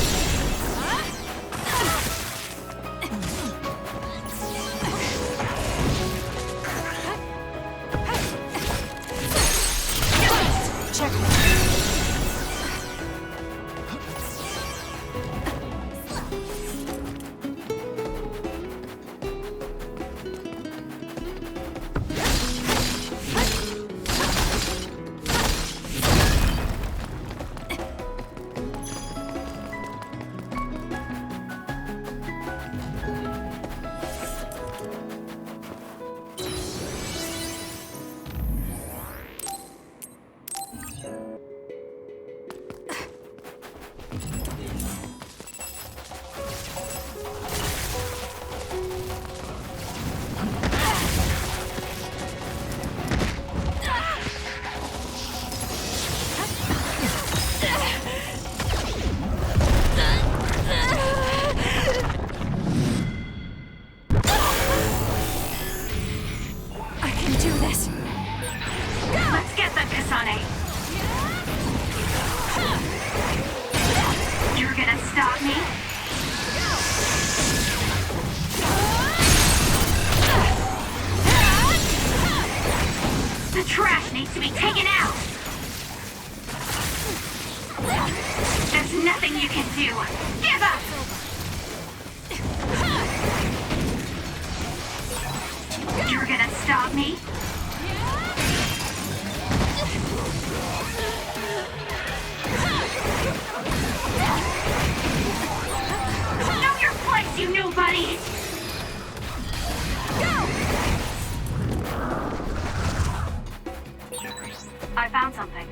Speaker 6: I found something.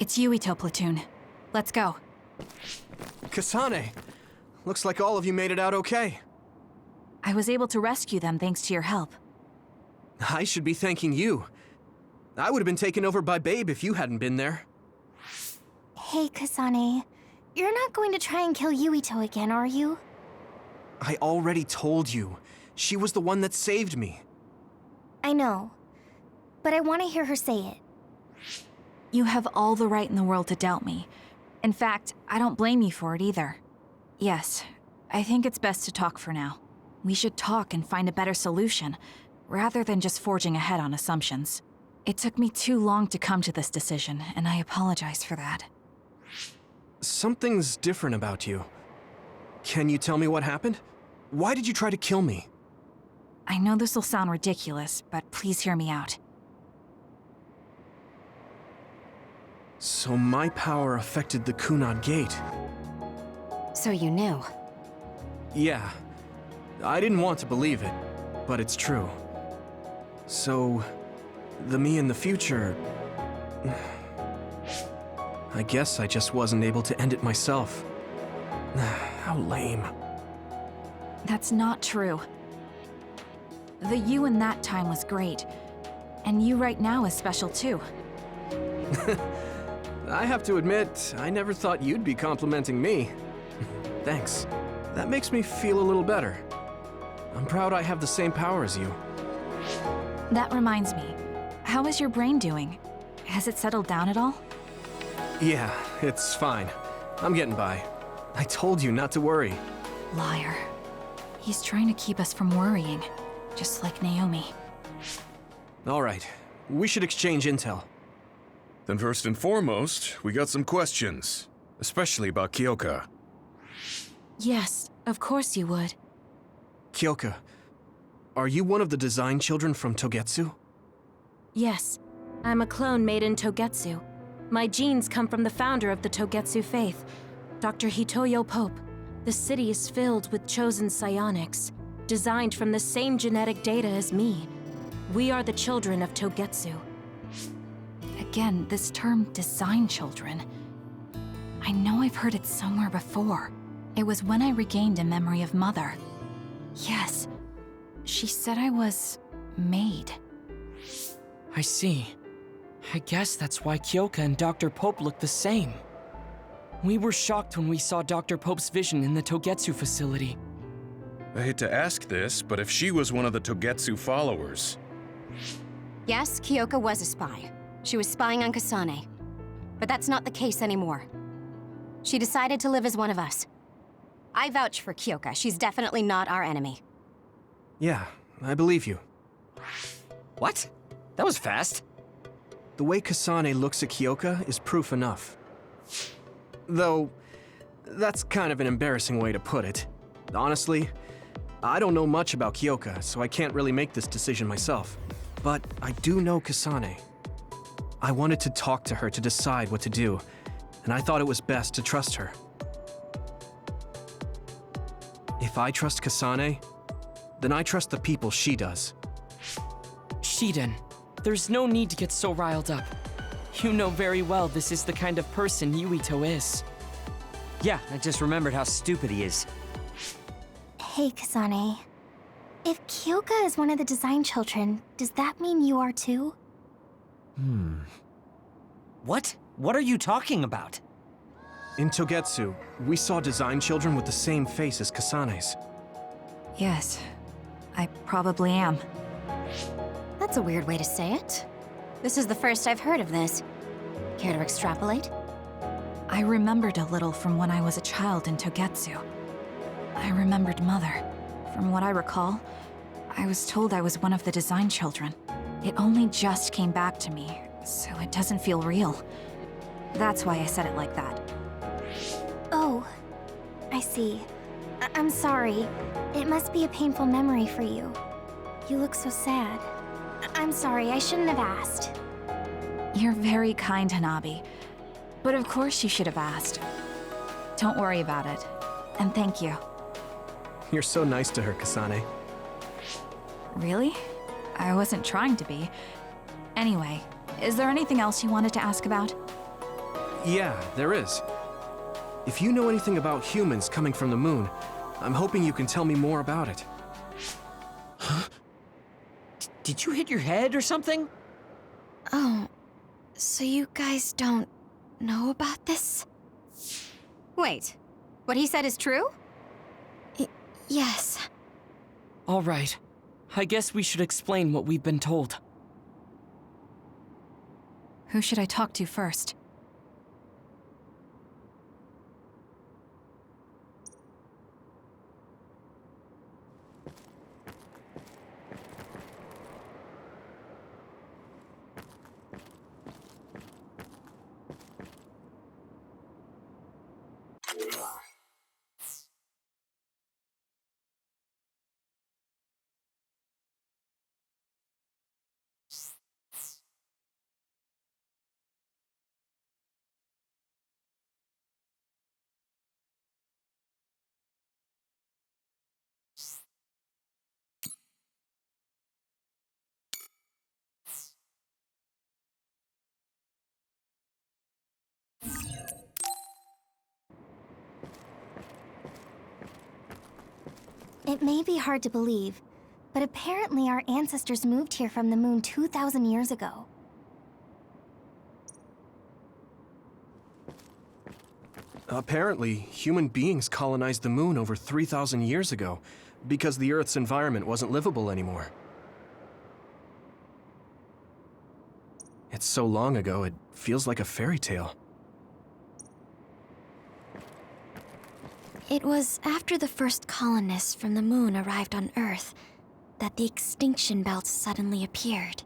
Speaker 2: It's Yuito platoon. Let's go.
Speaker 14: Kasane! Looks like all of you made it out okay.
Speaker 2: I was able to rescue them thanks to your help.
Speaker 14: I should be thanking you. I would have been taken over by Babe if you hadn't been there.
Speaker 3: Hey, Kasane. You're not going to try and kill Yuito again, are you?
Speaker 14: I already told you. She was the one that saved me.
Speaker 3: I know. But I want to hear her say it.
Speaker 2: You have all the right in the world to doubt me. In fact, I don't blame you for it either. Yes, I think it's best to talk for now. We should talk and find a better solution, rather than just forging ahead on assumptions. It took me too long to come to this decision, and I apologize for that.
Speaker 14: Something's different about you. Can you tell me what happened? Why did you try to kill me?
Speaker 2: I know this will sound ridiculous, but please hear me out.
Speaker 14: So my power affected the Kunad Gate.
Speaker 3: So you knew?
Speaker 14: Yeah. I didn't want to believe it, but it's true. So, the me in the future... I guess I just wasn't able to end it myself. How lame.
Speaker 2: That's not true. The you in that time was great. And you right now is special too.
Speaker 14: I have to admit, I never thought you'd be complimenting me. Thanks. That makes me feel a little better. I'm proud I have the same power as you.
Speaker 2: That reminds me. How is your brain doing? Has it settled down at all?
Speaker 14: Yeah, it's fine. I'm getting by. I told you not to worry.
Speaker 2: Liar. He's trying to keep us from worrying, just like Naomi.
Speaker 14: All right, we should exchange intel.
Speaker 15: Then first and foremost, we got some questions, especially about Kyoka.
Speaker 4: Yes, of course you would.
Speaker 14: Kyoka, are you one of the design children from Togetsu?
Speaker 4: Yes, I'm a clone made in Togetsu. My genes come from the founder of the Togetsu faith, Dr. Hitoyo Pope. The city is filled with chosen psionics, designed from the same genetic data as me. We are the children of Togetsu.
Speaker 2: Again, this term design children. I know I've heard it somewhere before. It was when I regained a memory of Mother. Yes, she said I was made.
Speaker 16: I see. I guess that's why Kyoka and Dr. Pope look the same. We were shocked when we saw Dr. Pope's vision in the Togetsu facility.
Speaker 15: I hate to ask this, but if she was one of the Togetsu followers...
Speaker 3: Yes, Kyoka was a spy. She was spying on Kasane. But that's not the case anymore. She decided to live as one of us. I vouch for Kyoka. She's definitely not our enemy.
Speaker 14: Yeah, I believe you.
Speaker 5: What? That was fast.
Speaker 14: The way Kasane looks at Kyoka is proof enough. Though, that's kind of an embarrassing way to put it. Honestly, I don't know much about Kyoka, so I can't really make this decision myself. But I do know Kasane. I wanted to talk to her to decide what to do, and I thought it was best to trust her. If I trust Kasane, then I trust the people she does.
Speaker 16: Shiden, there's no need to get so riled up. You know very well this is the kind of person Yuito is.
Speaker 5: Yeah, I just remembered how stupid he is.
Speaker 10: Hey, Kasane. If Kyoka is one of the design children, does that mean you are too?
Speaker 5: What? What are you talking about?
Speaker 14: In Togetsu, we saw design children with the same face as Kasane's.
Speaker 2: Yes, I probably am.
Speaker 3: That's a weird way to say it. This is the first I've heard of this. Care to extrapolate?
Speaker 2: I remembered a little from when I was a child in Togetsu. I remembered Mother. From what I recall, I was told I was one of the design children. It only just came back to me, so it doesn't feel real. That's why I said it like that.
Speaker 10: Oh, I see. I'm sorry. It must be a painful memory for you. You look so sad. I'm sorry, I shouldn't have asked.
Speaker 2: You're very kind, Hanabi. But of course you should have asked. Don't worry about it. And thank you.
Speaker 14: You're so nice to her, Kasane.
Speaker 2: Really? I wasn't trying to be. Anyway, is there anything else you wanted to ask about?
Speaker 14: Yeah, there is. If you know anything about humans coming from the moon, I'm hoping you can tell me more about it.
Speaker 5: Huh? Did you hit your head or something?
Speaker 3: Oh, so you guys don't know about this? Wait, what he said is true? Yes.
Speaker 16: All right. I guess we should explain what we've been told.
Speaker 2: Who should I talk to first?
Speaker 17: It may be hard to believe, but apparently our ancestors moved here from the moon 2,000 years ago.
Speaker 14: Apparently, human beings colonized the moon over 3,000 years ago because the Earth's environment wasn't livable anymore. It's so long ago, it feels like a fairy tale.
Speaker 3: It was after the first colonists from the moon arrived on Earth that the extinction belt suddenly appeared.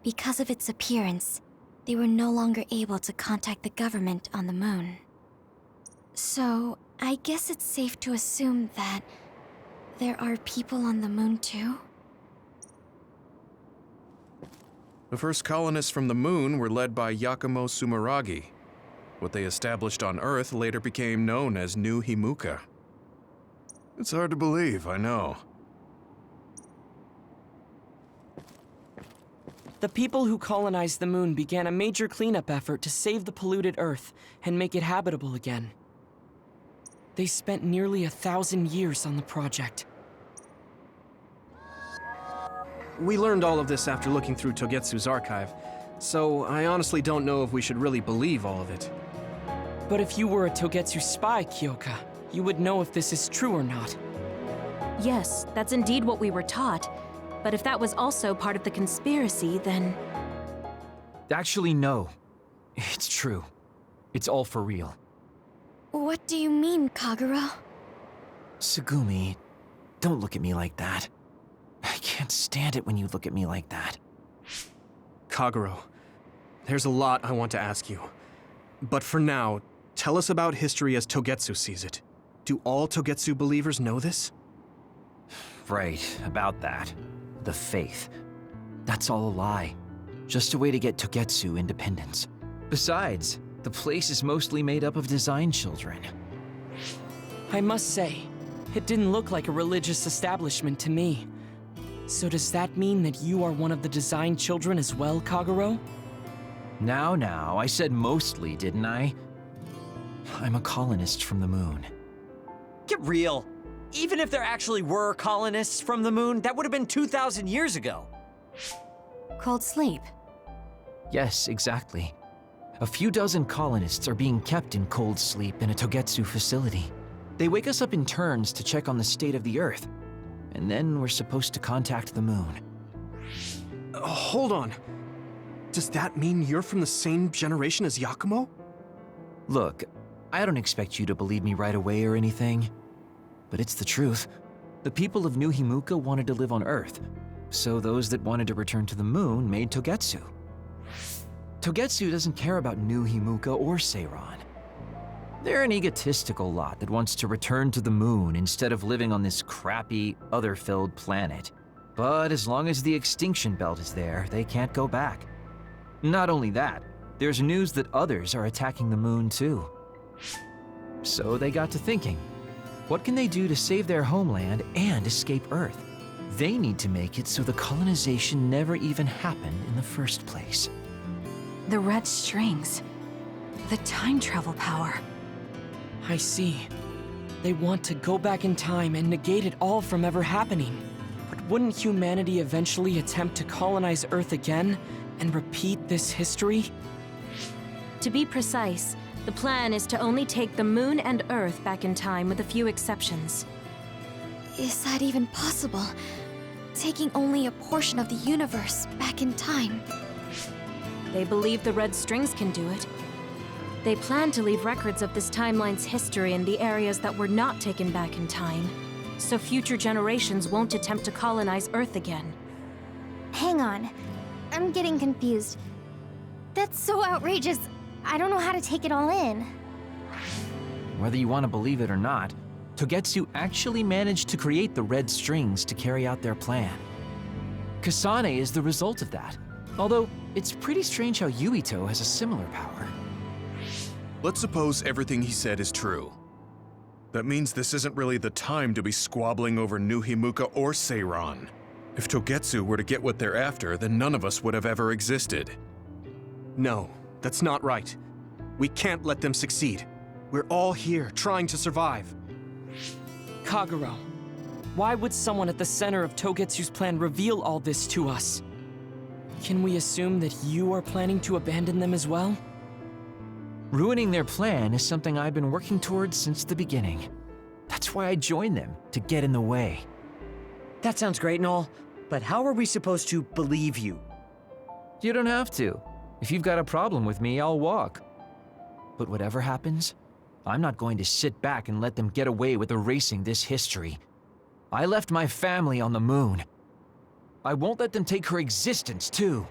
Speaker 3: Because of its appearance, they were no longer able to contact the government on the moon. So, I guess it's safe to assume that there are people on the moon too?
Speaker 15: The first colonists from the moon were led by Yakumo Sumeragi. What they established on Earth later became known as New Himuka. It's hard to believe, I know.
Speaker 16: The people who colonized the moon began a major cleanup effort to save the polluted Earth and make it habitable again. They spent nearly 1,000 years on the project.
Speaker 14: We learned all of this after looking through Togetsu's archive, so I honestly don't know if we should really believe all of it.
Speaker 16: But if you were a Togetsu spy, Kyoka, you would know if this is true or not.
Speaker 4: Yes, that's indeed what we were taught. But if that was also part of the conspiracy, then...
Speaker 1: Actually, no. It's true. It's all for real.
Speaker 3: What do you mean, Kagero?
Speaker 1: Tsugumi, don't look at me like that. I can't stand it when you look at me like that.
Speaker 14: Kagero, there's a lot I want to ask you. But for now, tell us about history as Togetsu sees it. Do all Togetsu believers know this?
Speaker 1: Right, about that. The faith. That's all a lie. Just a way to get Togetsu independence. Besides, the place is mostly made up of design children.
Speaker 16: I must say, it didn't look like a religious establishment to me. So does that mean that you are one of the design children as well, Kagero?
Speaker 1: Now, I said mostly, didn't I? I'm a colonist from the moon.
Speaker 5: Get real. Even if there actually were colonists from the moon, that would have been 2,000 years ago.
Speaker 3: Cold sleep.
Speaker 1: Yes, exactly. A few dozen colonists are being kept in cold sleep in a Togetsu facility. They wake us up in turns to check on the state of the Earth, and then we're supposed to contact the moon.
Speaker 14: Hold on. Does that mean you're from the same generation as Yakumo?
Speaker 1: Look, I don't expect you to believe me right away or anything, but it's the truth. The people of New Himuka wanted to live on Earth, so those that wanted to return to the moon made Togetsu. Togetsu doesn't care about New Himuka or Seiran. They're an egotistical lot that wants to return to the moon instead of living on this crappy, other-filled planet. But as long as the extinction belt is there, they can't go back. Not only that, there's news that others are attacking the moon too. So they got to thinking, what can they do to save their homeland and escape Earth? They need to make it so the colonization never even happened in the first place.
Speaker 2: The red strings. The time travel power.
Speaker 16: I see. They want to go back in time and negate it all from ever happening. But wouldn't humanity eventually attempt to colonize Earth again and repeat this history?
Speaker 4: To be precise, the plan is to only take the moon and Earth back in time with a few exceptions.
Speaker 3: Is that even possible? Taking only a portion of the universe back in time?
Speaker 4: They believe the red strings can do it. They plan to leave records of this timeline's history in the areas that were not taken back in time, so future generations won't attempt to colonize Earth again.
Speaker 17: Hang on. I'm getting confused. That's so outrageous. I don't know how to take it all in.
Speaker 1: Whether you want to believe it or not, Togetsu actually managed to create the red strings to carry out their plan. Kasane is the result of that, although it's pretty strange how Yuito has a similar power.
Speaker 15: Let's suppose everything he said is true. That means this isn't really the time to be squabbling over New Himuka or Seiran. If Togetsu were to get what they're after, then none of us would have ever existed.
Speaker 14: No, that's not right. We can't let them succeed. We're all here trying to survive.
Speaker 16: Kagero, why would someone at the center of Togetsu's plan reveal all this to us? Can we assume that you are planning to abandon them as well?
Speaker 1: Ruining their plan is something I've been working towards since the beginning. That's why I joined them, to get in the way.
Speaker 5: That sounds great and all, but how are we supposed to believe you?
Speaker 1: You don't have to. If you've got a problem with me, I'll walk. But whatever happens, I'm not going to sit back and let them get away with erasing this history. I left my family on the moon. I won't let them take her existence, too.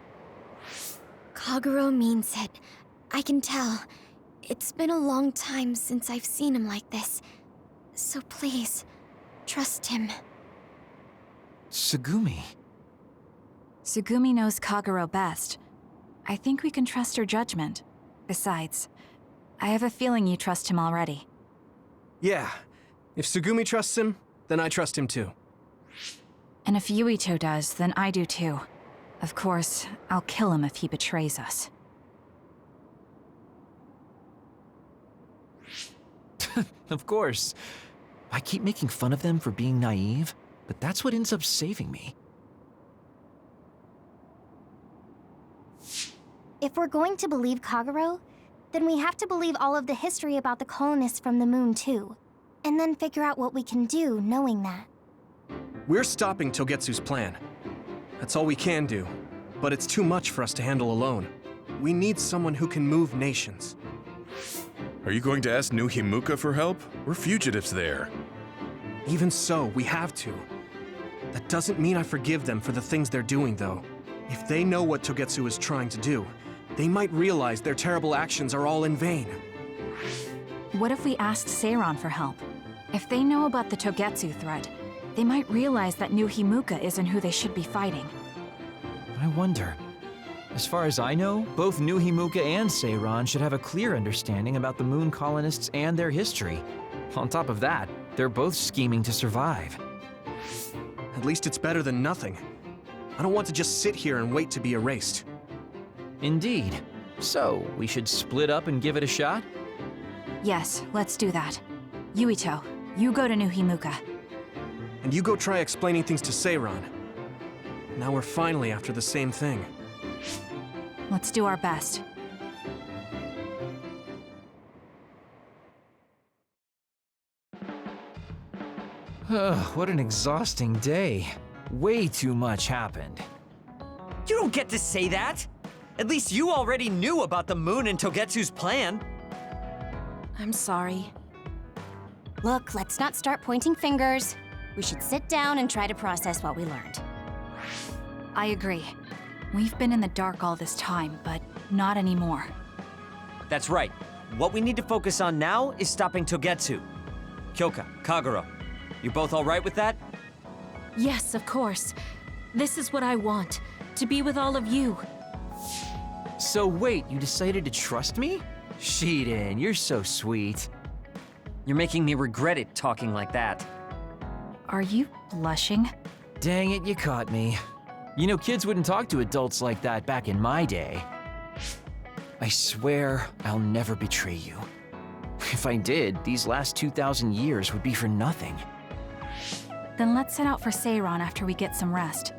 Speaker 17: Kagero means it. I can tell. It's been a long time since I've seen him like this. So please, trust him.
Speaker 1: Tsugumi.
Speaker 2: Tsugumi knows Kagero best. I think we can trust her judgment. Besides, I have a feeling you trust him already.
Speaker 14: Yeah. If Tsugumi trusts him, then I trust him too.
Speaker 2: And if Yuito does, then I do too. Of course, I'll kill him if he betrays us.
Speaker 1: Of course. I keep making fun of them for being naive, but that's what ends up saving me.
Speaker 17: If we're going to believe Kagero, then we have to believe all of the history about the colonists from the moon too. And then figure out what we can do knowing that.
Speaker 14: We're stopping Togetsu's plan. That's all we can do. But it's too much for us to handle alone. We need someone who can move nations.
Speaker 15: Are you going to ask New Himuka for help? We're fugitives there.
Speaker 14: Even so, we have to. That doesn't mean I forgive them for the things they're doing, though. If they know what Togetsu is trying to do, they might realize their terrible actions are all in vain.
Speaker 2: What if we asked Seiran for help? If they know about the Togetsu threat, they might realize that New Himuka isn't who they should be fighting.
Speaker 1: I wonder. As far as I know, both New Himuka and Seiran should have a clear understanding about the moon colonists and their history. On top of that, they're both scheming to survive.
Speaker 14: At least it's better than nothing. I don't want to just sit here and wait to be erased.
Speaker 1: Indeed. So, we should split up and give it a shot?
Speaker 2: Yes, let's do that. Yuito, you go to New Himuka.
Speaker 14: And you go try explaining things to Seiran. Now we're finally after the same thing.
Speaker 2: Let's do our best.
Speaker 1: What an exhausting day. Way too much happened.
Speaker 5: You don't get to say that! At least you already knew about the moon and Togetsu's plan.
Speaker 2: I'm sorry.
Speaker 3: Look, let's not start pointing fingers. We should sit down and try to process what we learned.
Speaker 2: I agree. We've been in the dark all this time, but not anymore.
Speaker 5: That's right. What we need to focus on now is stopping Togetsu. Kyoka, Kagero, you both all right with that?
Speaker 4: Yes, of course. This is what I want, to be with all of you.
Speaker 1: So wait, you decided to trust me? Shiden, you're so sweet.
Speaker 5: You're making me regret it talking like that.
Speaker 2: Are you blushing?
Speaker 1: Dang it, you caught me. You know, kids wouldn't talk to adults like that back in my day. I swear I'll never betray you. If I did, these last 2,000 years would be for nothing.
Speaker 2: Then let's set out for Seiran after we get some rest.